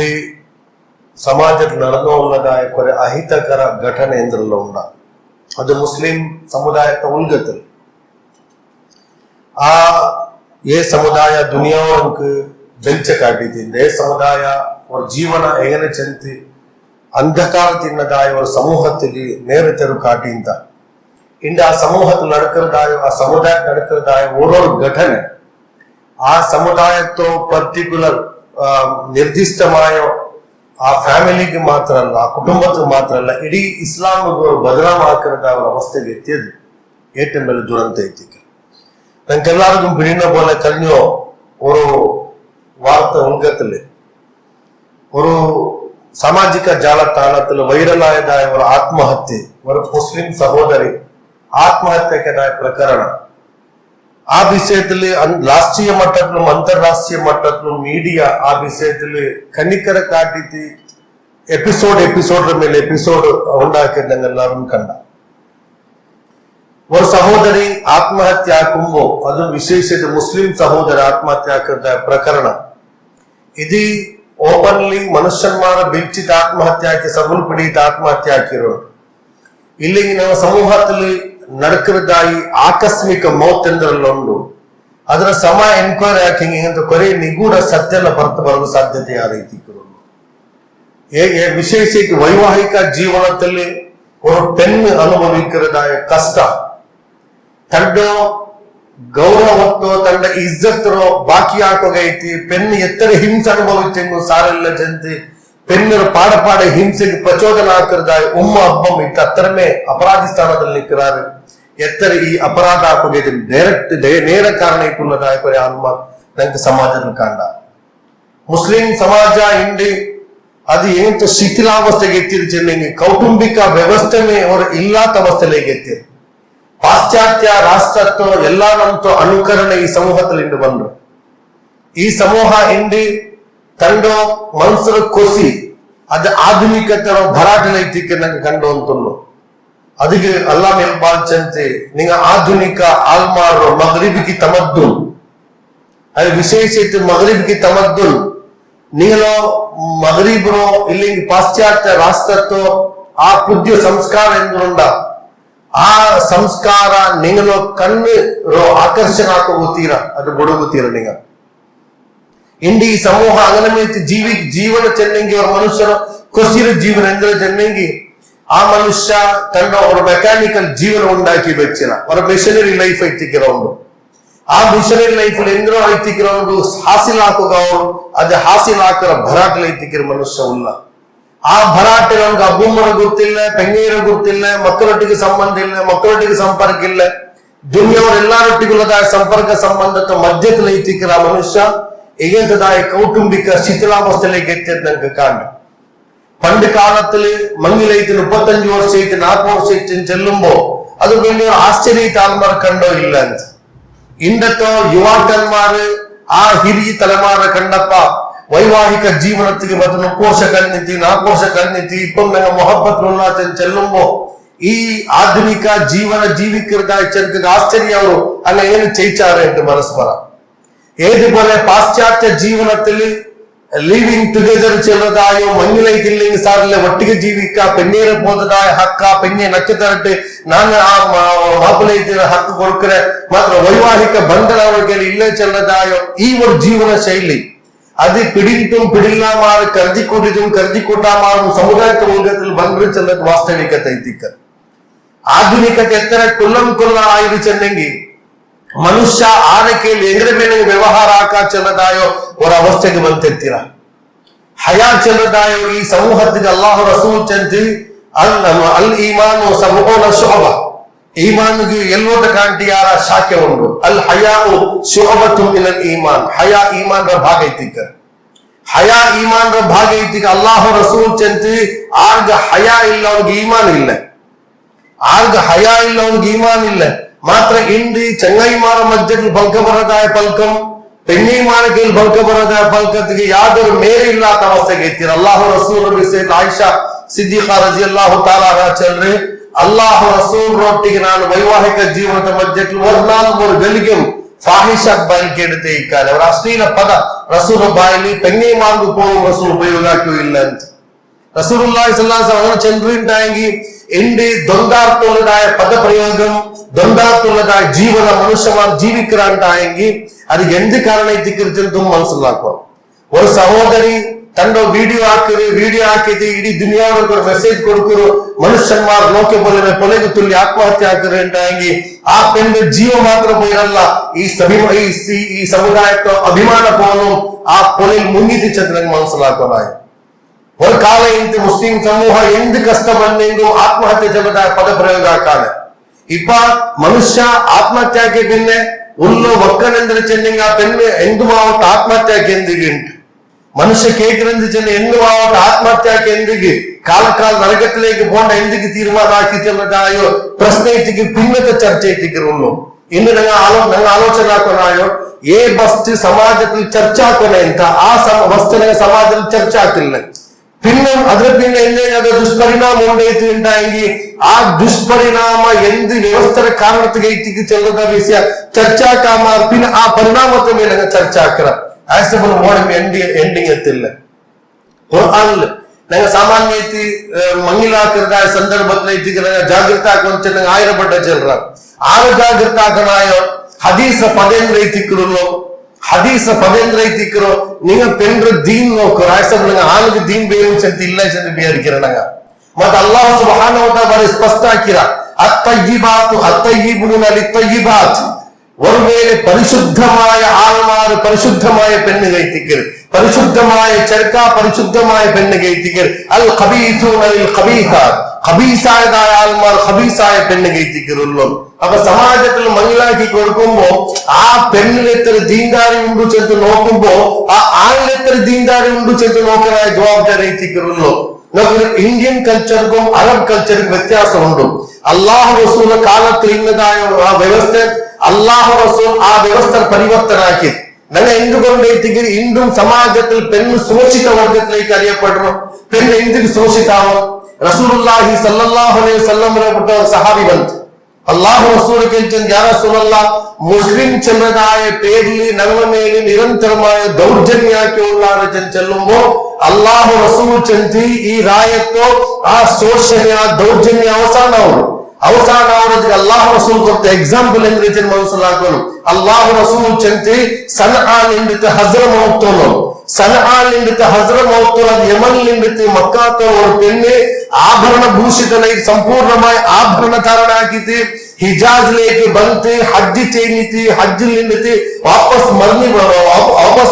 ಇಂಡಿ ಸಮಾಜದಲ್ಲಿ ನಡೆದ ಕೊರೆ ಅಹಿತಕರ ಘಟನೆ ಎಂದ್ರಲ್ಲ ಉಂಡ ಅದು ಮುಸ್ಲಿಂ ಸಮುದಾಯದ ಉಲ್ಗത്തിൽ ಆ ये समुदाय दुनिया ಬೆಂಚ ಕಾಟಿದ್ದಿಂದ ಏ ಸಮುದಾಯ ಅವ್ರ ಜೀವನ ಎಗನೆ ಚೆಂತಿ ಅಂಧಕಾರ ತಿನ್ನದಾಯ ಅವ್ರ ಸಮೂಹತ್ತಿಗೆ ನೇರ ತೆರು ಕಾಟಿಂತ ಇಂಡ ಆ ಸಮೂಹത്തിൽ നടക്കുന്നതായ ಆ ಸಮುದಾಯ നടക്കുന്നതായ ಓರೋ ಘಟನೆ ಆ ಸಮುದಾಯಕ್ಕೆ ಪರ್ಟಿಕ್ಯುಲರ್ ನಿರ್ದಿಷ್ಟമായ ಆ ಫ್ಯಾಮಿಲಿಗೆ ಮಾತ್ರ ಅಲ್ಲ ಆ ಕುಟುಂಬಕ್ಕೆ ಮಾತ್ರ ಅಲ್ಲ ಇಡೀ ಇಸ್ಲಾಂಗೆ ಬದಲಾವಣೆ ಅವರ ಅವಸ್ಥೆಗೆ ಎತ್ತಿയത് ഏറ്റവും വലിയ ദുരന്തം എത്തിക്കുക ഞങ്ങൾക്ക് എല്ലാവർക്കും പിടിയുന്ന പോലെ കഴിഞ്ഞോ ഒരു വാർത്ത ഉൽഗത്തില് ഒരു സാമാജിക ജാലതാണത്തിൽ വൈറലായതായ ഒരു ആത്മഹത്യ ഒരു മുസ്ലിം സഹോദരി ആത്മഹത്യക്കെതിരായ പ്രകരണം ആ വിഷയത്തിൽ രാഷ്ട്രീയ മട്ടത്തിലും അന്തർരാഷ്ട്രീയ മട്ടത്തിലും മീഡിയ ആ വിഷയത്തിൽ കന്നിക്കര കാട്ടിട്ട് എപ്പിസോഡ് ಮೇಲೆ എപ്പിസോഡ് ഉണ്ടാക്കിയത് ഞങ്ങൾ എല്ലാവരും കണ്ട ഒരു സഹോദരി ആത്മഹത്യ ആക്കുമ്പോ ಅದು ವಿಶೇಷತೆ ಮುಸ್ಲಿಂ ಸಹೋದರ ಆತ್ಮಹತ್ಯೆ ಆಕಿದ ಪ್ರಕರಣ ಇದು ಓಪನ್ಲಿ ಮನುಷ್ಯನ್ಮಾರ ಬಿಚ್ಚಿದ ಆತ್ಮಹತ್ಯೆ ಆಕಿ ಸಬಲ್ ಪಿಡಿದ ಆತ್ಮಹತ್ಯೆ ಆಕಿರೋರು ಇಲ್ಲಿ ನಮ್ಮ ಸಮೂಹದಲ್ಲಿ നടക്കുന്നതായി ആകസ്മിക ಮೌತ್ ಎಂದರಲ್ಲೊಂದು ಅದರ ಸಮಯ ಎನ್ಕ್ವೈರಿ ಹಾಕಿಂಗ್ ಅಂತ ಕೊರೆ ನಿಗೂಢ ಸತ್ಯನ ಹೊರತು ಬರುವ ಸಾಧ್ಯತೆ ಆ ರೀತಿ ವಿಶೇಷಕ್ಕೆ ವೈವಾಹಿಕ ಜೀವನದಲ್ಲಿ ಒಂದು ಪೆನ್ ಅನುಭವಿக்கிறದಾಯ ಕಷ್ಟ ತಂಡ ಗೌರವತ್ತೋ ತಂಡ ಇಜ್ಜತ್ತರೋ ಬಾಕಿ ಹಾಕೋಗೈತಿ ಪೆನ್ ಎತ್ತರ ಹಿಂಸೆ ಅನುಭವಿಸೆಂದು ಸಾರೆಲ್ಲ ಜನತೆ പെണ്ണർ പാടപ്പാടെ ഹിംസയ്ക്ക് പ്രചോദനാക്കുന്നതായ ഉമ്മ അബ്ബം ഇട്ട് അത്രമേ അപരാധി സ്ഥാനത്തിൽ നിൽക്കാറ് എത്ര ഈ അപരാധാക്കുകയും ഡയറക്റ്റ് നേരെ കാരണമായിട്ടുള്ളതായ കുറെ ആത്മാർ ഞങ്ങൾക്ക് സമാജത്തിൽ കണ്ട മുസ്ലിം സമാജ ಇಂಡಿ ಅದು ಎಂತ ಶಿಥಿಲಾವಸ್ಥೆಗೆ ಎತ್ತಿರುಚೆಂಡೆಂಗಿ ಕೌಟುಂಬಿಕ ವ್ಯವಸ್ಥೆನೇ ಅವರು ಇಲ್ಲಾತ ಅವಸ್ಥೆಗೆ ಎತ್ತಿರು ಪಾಶ್ಚಾತ್ಯ ರಾಷ್ಟ್ರತ್ವ ಎಲ್ಲಾ ನಮ್ತು ಅನುಕರಣೆ ಈ ಸಮೂಹದಲ್ಲಿ ಬಂದ್ರು ಈ ಸಮೂಹ ಇಂಡಿ ತಂಡ ಮನ್ಸರ ಕೊಸಿ ಅದು ಆಧುನಿಕತೆ ಭರಾಟನೈತಿಕೆ ನಂಗೆ ಕಂಡು ಅಂತನ್ನು ಅದಕ್ಕೆ ಅಲ್ಲಾ ಮೇಲ್ಪಾಲ್ಚಂತೆ ನಿಂಗ ಆಧುನಿಕ ಆಲ್ಮಾರೋ ಮಗರಿಬಿಗೆ ತಮದ್ದುನ್ ಅದು ವಿಶೇಷತೆ ಮಗರಿಬಿಗೆ ತಮದ್ದುನ್ ನೀಲೋ ಮಗರಿಬ್ರೋ ಇಲ್ಲಿ ಪಾಶ್ಚಾತ್ಯ ರಾಷ್ಟ್ರತ್ವ ಆ ಪೂಜ್ಯ ಸಂಸ್ಕಾರ ಎಂದುಕೊಂಡ ಆ ಸಂಸ್ಕಾರ ನಿಂಗಲೋ ಕಣ್ಣು ಆಕರ್ಷಣೆ ಹಾಕೋತೀರ ಅದು ಬುಡುಗುತ್ತೀರ ನಿಂಗ ಇಂಡಿ ಸಮೂಹ ಅಂಗನಮೇತಿ ಜೀವನ ಚೆನ್ನಂಗಿ ಅವರ ಮನುಷ್ಯರು ಕೊಸಿರ ಜೀವನ ಎಂದ್ರೆ ಚೆನ್ನಂಗಿ ಆ ಮನುಷ್ಯ ತನ್ನ ಅವರ ಮೆಕ್ಯಾನಿಕಲ್ ಜೀವನ ಉಂಟಾಕಿ ಬೆಚ್ಚಿನ ಅವರ ಮಿಷನರಿ ಲೈಫ್ ಐತಿಕ್ಕಿರೋದು ಆ ಮಿಷನರಿ ಲೈಫ್ ಎಂದ್ರೋ ಐತಿಕ್ಕಿರೋದು ಹಾಸಿಲ್ ಹಾಕೋಗ ಅವರು ಅದು ಹಾಸಿಲ್ ಹಾಕರ ಭರಾಟಲ್ ಐತಿಕ್ಕಿರೋ ಮನುಷ್ಯ ಉಲ್ಲ ಆ ಭರಾಟೆ ನಮ್ಗೆ ಅಬ್ಬುಮ್ಮರ ಗೊತ್ತಿಲ್ಲ ಪೆಂಗೇರ ಗೊತ್ತಿಲ್ಲ ಮಕ್ಕಳೊಟ್ಟಿಗೆ ಸಂಬಂಧ ಇಲ್ಲ ಮಕ್ಕಳೊಟ್ಟಿಗೆ ಸಂಪರ್ಕ ಇಲ್ಲ ದುನಿಯವರು ಎಲ್ಲರೊಟ್ಟಿಗುಳ್ಳದಾಯ ಸಂಪರ್ಕ ಸಂಬಂಧದ ಮಧ್ಯದಲ್ಲಿ ಐತಿಕ್ಕಿರ ಆ ಮನುಷ್ಯ എങ്ങനത്തതായ കൗട്ടുംബിക ശിഥിലാവസ്ഥയിലേക്ക് എത്തിയത് ഞങ്ങൾക്ക് കാണും പണ്ട് കാലത്തില് മങ്ങിലൈത്തിന് 35 വർഷമായിട്ട് 40 വർഷമായിട്ട് ചെല്ലുമ്പോ അത് വലിയ ആശ്ചര്യത്തെ ആൾമാർ കണ്ടോ ഇല്ല ഇന്നത്തെ യുവാക്കന്മാര് ആ ಹಿರಿಯ ತಲೆಮಾರ ಕಂಡಪ್ಪ ವೈವಾಹಿಕ ಜೀವನಕ್ಕೆ ಮತ್ತು 30 ವರ್ಷ ಕಳ್ನಿತಿ 40 ವರ್ಷ ಕಳ್ನಿತಿ ಇപ്പം ನಂಗೆ ಮೊಹಬ್ಬತ್ ಉಲ್ಲಾಸ ಚೆಲ್ಲುമ്പോ ಈ ಆಧುನಿಕ ಜೀವನ ಜೀವಿಕರದಾಯ ಚೆಲ್ಕ ಆಶ್ಚರ್ಯ ಅವರು ಅಲ್ಲ ಏನು ಚೈಚಾರೆ ಅಂತ ಪರಸ್ಪರ ഏതുപോലെ പാശ്ചാത്യ ജീവിതത്തിൽ ലിവിങ് ടുഗദർ ചെല്ലതായോ മഞ്ഞിലൈറ്റില്ലെങ്കിൽ സാറിലെ ഒട്ടിಗೆ ജീവിക്ക പെണ്ണേറെ പോന്നതായ ഹക്ക പെണ്ണെ നക്ഷത്രട്ട് ನಾನು ಆ ಮಾಪಲೈತಿನ ಹಕ್ಕು ಕೊಡ್ಕರೆ ಮಾತ್ರ ವೈವಾಹಿಕ ಬಂಧನ ಅವರಿಗೆ ಇಲ್ಲೇ ಚೆಲ್ಲದಾಯೋ ಈ ಒಂದು ಜೀವನ ಶೈಲಿ ಅದು ಪಿಡಿಂಟುಂ ಪಿಡಿಲ್ಲ ಮಾರು ಕರ್ದಿಕೊಟ್ಟ ಮಾರು ಸಮುದಾಯದ ಉಲ್ಗത്തിൽ ಬಂದ್ರು ಚೆಲ್ಲದ ವಾಸ್ತವಿಕತೆ ಐತಿಕ ಆಧುನಿಕತೆ ಎತ್ತರ ಕುಲ್ಲ ಆಯುರು ಚೆನ್ನಂಗಿ ಮನುಷ್ಯ ಆರೈಕೆಯಲ್ಲಿ ಎಂಗ್ರ ಮೇಲೆ ವ್ಯವಹಾರ ಹಾಕ ಚೆಲ್ಲದಾಯೋ ಅವರ ಅವಸ್ಥೆಗೆ ಬಂತೆತ್ತೀರ ಹಯಾ ಚೆಲ್ಲದಾಯೋ ಈ ಸಮೂಹತ್ತಿಗೆ ಅಲ್ಲಾಹು ರಸೂಲ್ ಚಂತಿ ಅಲ್ ಈಮಾನು ಸಮೂಹನ ಶುಅಬ ಈಮಾನ್ಗೆ ಎಲ್ಲೋಟ ಕಾಂಟಿಯಾರ ಶಾಖೆ ಉಂಟು ಅಲ್ ಹಯಾವು ಶುಅಬತು ಮಿನಲ್ ಈಮಾನ್ ಹಯಾ ಈಮಾನ್ ರ ಭಾಗ ಐತಿಕ ಹಯಾ ಈಮಾನ್ ರ ಭಾಗ ಐತಿಕ ಅಲ್ಲಾಹು ರಸೂಲ್ ಚಂತಿ ಆರ್ಗ ಹಯಾ ಇಲ್ಲ ಅವ್ರಿಗೆ ಈಮಾನ್ ಇಲ್ಲ ಆರ್ಗ ಹಯಾ ಇಲ್ಲ ಅವ್ರಿಗೆ ಈಮಾನ್ ಇಲ್ಲ ಮಾತ್ರ ಇಂಡಿ ಚಂಗೈಮಾರ ಮಧ್ಯದಲ್ಲಿ ಬಲ್ಕ ಬರದಾಯ ಪಲ್ಕಂ ಪೆಣ್ಣೈಮಾರ ಕೈಲಿ ಬಲ್ಕ ಬರದಾಯ ಪಲ್ಕತ್ತಿಗೆ ಯಾವ್ದಾದ್ರು ಮೇರೆ ಇಲ್ಲಾತ ಅವಸ್ಥೆಗೆ ಎತ್ತೀರ ಅಲ್ಲಾಹು ರಸೂಲ್ ಆಯಿಷಾ ಸಿದ್ದಿಖಾ ರಜಿಯಲ್ಲಾಹು ತಾಲಾ ಚಲ್ರಿ ಅಲ್ಲಾಹು ರಸೂಲ್ ರೊಟ್ಟಿಗೆ ನಾನು ವೈವಾಹಿಕ ಜೀವನದ ಮಧ್ಯಕ್ಕೆ 14 ಗಳಿಗೆ ഫാഹിഷ ബൈക്കെടുത്തേക്കാൻ അവർ അശ്ലീല പദ റസൂൽ ബായിൽ പെങ്ങേമാർക്ക് പോകും റസൂൽ ഉപയോഗാക്കുകയില്ല റസൂലുള്ളാഹി സ്വല്ലല്ലാഹു അലൈഹി വസല്ലം ചെന്നിട്ടുണ്ടെങ്കിൽ എന്റെ ദ്വന്ദ്വാർത്ഥമുള്ളതായ പദപ്രയോഗം ദ്വന്ദ്വാർത്ഥമുള്ളതായ ജീവന മനുഷ്യന്മാർ ജീവിക്കാറുണ്ടായെങ്കിൽ അത് എന്ത് കാരണത്തെക്കുറിച്ചും മനസ്സിലാക്കുക. ഒരു സഹോദരി തന്റെ വീഡിയോ ആക്കിയിട്ട് ഇടീ ദുനിയാവിലേക്ക് ഒരു മെസ്സേജ് കൊടുക്കുന്നു, മനുഷ്യന്മാർ നോക്കിയ പോലെ പൊലകു തുള്ളി ആത്മഹത്യ ആക്കുന്നുണ്ടെങ്കിൽ ആ പെണ്ണിന്റെ ജീവൻ മാത്രം പോയല്ല ഈ സമുദായത്തെ അഭിമാന പോലും ആ പൊലയിൽ മുങ്ങിത്തിച്ചത് മനസ്സിലാക്കുന്നതായി. ഒരു കാലത്ത് മുസ്ലിം സമൂഹം എന്ത് കഷ്ടപ്പെടെങ്കിലും ആത്മഹത്യ ചെയ്തതായ പദപ്രയോഗാക്കാണ്. ഇപ്പൊ മനുഷ്യ ആത്മഹത്യക്ക് പിന്നെ ഉള്ളു വക്കനെന്തിന് ചെന്നെങ്കിൽ ആ പെണ്ണ് എന്തുമാവട്ടെ ആത്മഹത്യക്ക് എന്തുണ്ട് മനുഷ്യ കേൾക്കുന്നത് ചെന്ന് എന്തുമാവട്ടെ ആത്മഹത്യക്ക് എന്തുക്ക് കാലക്കാൽ നരകത്തിലേക്ക് പോകേണ്ട എന്തുക്ക് തീരുമാനമാക്കിയിട്ടുള്ളതായോ പ്രശ്നത്തിക്ക് പിന്നത്തെ ചർച്ചയെത്തിക്കുള്ളൂ. ഇന്ന് ഞങ്ങൾ ആലോചനാക്കുന്നായോ ഏ വസ്തു സമാജത്തിൽ ചർച്ചാക്കുന്ന എന്താ ആ വസ്തുനെ സമാജത്തിൽ ചർച്ചാക്കില്ല. പിന്നെ അതിന് പിന്നെ എന്തെങ്കിലും ദുഷ്പരിണാമം ഉണ്ടായിട്ടുണ്ടെങ്കിൽ ആ ദുഷ്പരിണാമ എന്ത് വ്യവസ്ഥയുടെ കാരണത്തിലേക്ക് ചെല്ലുന്ന വിഷയ ചർച്ചാക്കാമാർ പിന്നെ ആ പരിണാമത്തെ ಮೇಲೆ ചർച്ചാക്കണം. ആക്സബിൾ മോഡൽ ಎಂಡಿಂಗ್ ಎತ್ತಿಲ್ಲ. ഖുർആനിൽ ഞങ്ങൾ സാമാന്യത്തി മങ്ങിലാക്കുന്നതായ സന്ദർഭത്തിലേക്ക് ജാഗ്രത ആക്കുವಂತ ആയിരപ്പെട്ട ചെല്ലുക ആറ് ജാഗ്രത ആക്കണായോ ഹദീസ പദേന്ദ്രത്തിക്കുള്ളൂ ഹദീസ പദേന്ദ്രത്തിക്കോ നിങ്ങൾ പെണ്ണ് ദീൻ നോക്കൂ ആക്സബിൾ ആളുകൾ ദീൻ ഉപയോഗിച്ചിട്ട് ഇല്ല എന്ന് വിചാരിക്കണ മറ്റ് അല്ലാഹു സുബ്ഹാനഹു വ തആല സ്പഷ്ടമാക്കിയ അത്തയ്യിബാതു അത്തയ്യിബൂന ലിത്തയ്യിബാത്ത് ഒരുവേളെ പരിശുദ്ധമായ ആൾമാർ പരിശുദ്ധമായ പെണ്ണ് കയറ്റിക്കരുത്, പരിശുദ്ധമായ ചെറുക്ക പരിശുദ്ധമായ പെണ്ണ് കയറ്റിക്കരുത്. അൽ ഖബീസൂന ലിൽ ഖബീസാത്ത് ഖബീസായതായ ആൾമാർ ഖബീസായ പെണ്ണ് കയറ്റിക്കരുള്ളൂ. അപ്പൊ സമാജത്തിൽ മങ്ങിലാക്കി കൊടുക്കുമ്പോ ആ പെണ്ണിൽ എത്ര ദീൻദാരി ഉണ്ട് ചെന്ന് നോക്കുമ്പോ ആ ആളിൽ എത്ര ദീൻദാരി ഉണ്ട് ചെന്ന് നോക്കാനായ ജവാബ്ദാരി എത്തിക്കരുള്ളൂ. നമുക്ക് ഇന്ത്യൻ കൾച്ചർക്കും അറബ് കൾച്ചർക്കും വ്യത്യാസമുണ്ട്. അള്ളാഹു റസൂൽ കാലത്തിൽ ഇന്നതായ ആ വ്യവസ്ഥ അള്ളാഹു റസൂൽ ആ വ്യവസ്ഥ പരിവർത്തനാക്കി. ഞങ്ങൾ എന്തുകൊണ്ടെത്തിക്കും ഇന്നും സമാജത്തിൽ പെണ്ണ് സുരക്ഷിത വർഗത്തിലേക്ക് അറിയപ്പെടുന്നു. പെണ്ണ് എന്തിന് സുരക്ഷിതാവും? റസൂലുള്ളാഹി സ്വല്ലല്ലാഹു അലൈഹി വസല്ലമയുടെ സഹാബി വന്നു അള്ളാഹു റസൂൽ മുസ്ലിം ചെന്നതായ പേരിൽ ഞങ്ങളുടെ മേലെ നിരന്തരമായ ദൗർജന്യാക്കിയുള്ള ചെല്ലുമ്പോ അള്ളാഹു റസൂൽ ചെന്ന് ഈ രായത്തോ ആ ശോഷണ ദൗർജന്യ അവസാനം അള്ളാഹു റസൂൽ കൊടുത്ത എക്സാമ്പിൾ എന്ന് മനസ്സിലാക്കണം. അള്ളാഹു റസൂൽ ചെന്ന് സനആനിന്റെ ഹസ്രമൗത്തോളൂ സനആനിന്റെ ഹസ്രമൗത്തോള യമനിന്റെ മക്കാത്തോ ഒരു പെണ്ണ് ആഭരണ ഭൂഷിതനായി സമ്പൂർണമായി ആഭരണ ധാരണാക്കിയിട്ട് ഹിജാസിലേക്ക് ಬಂದು ഹജ്ജ് ചെയ്തിട്ട് ഹജ്ജിൽ നിന്നിട്ട് വാപ്പസ്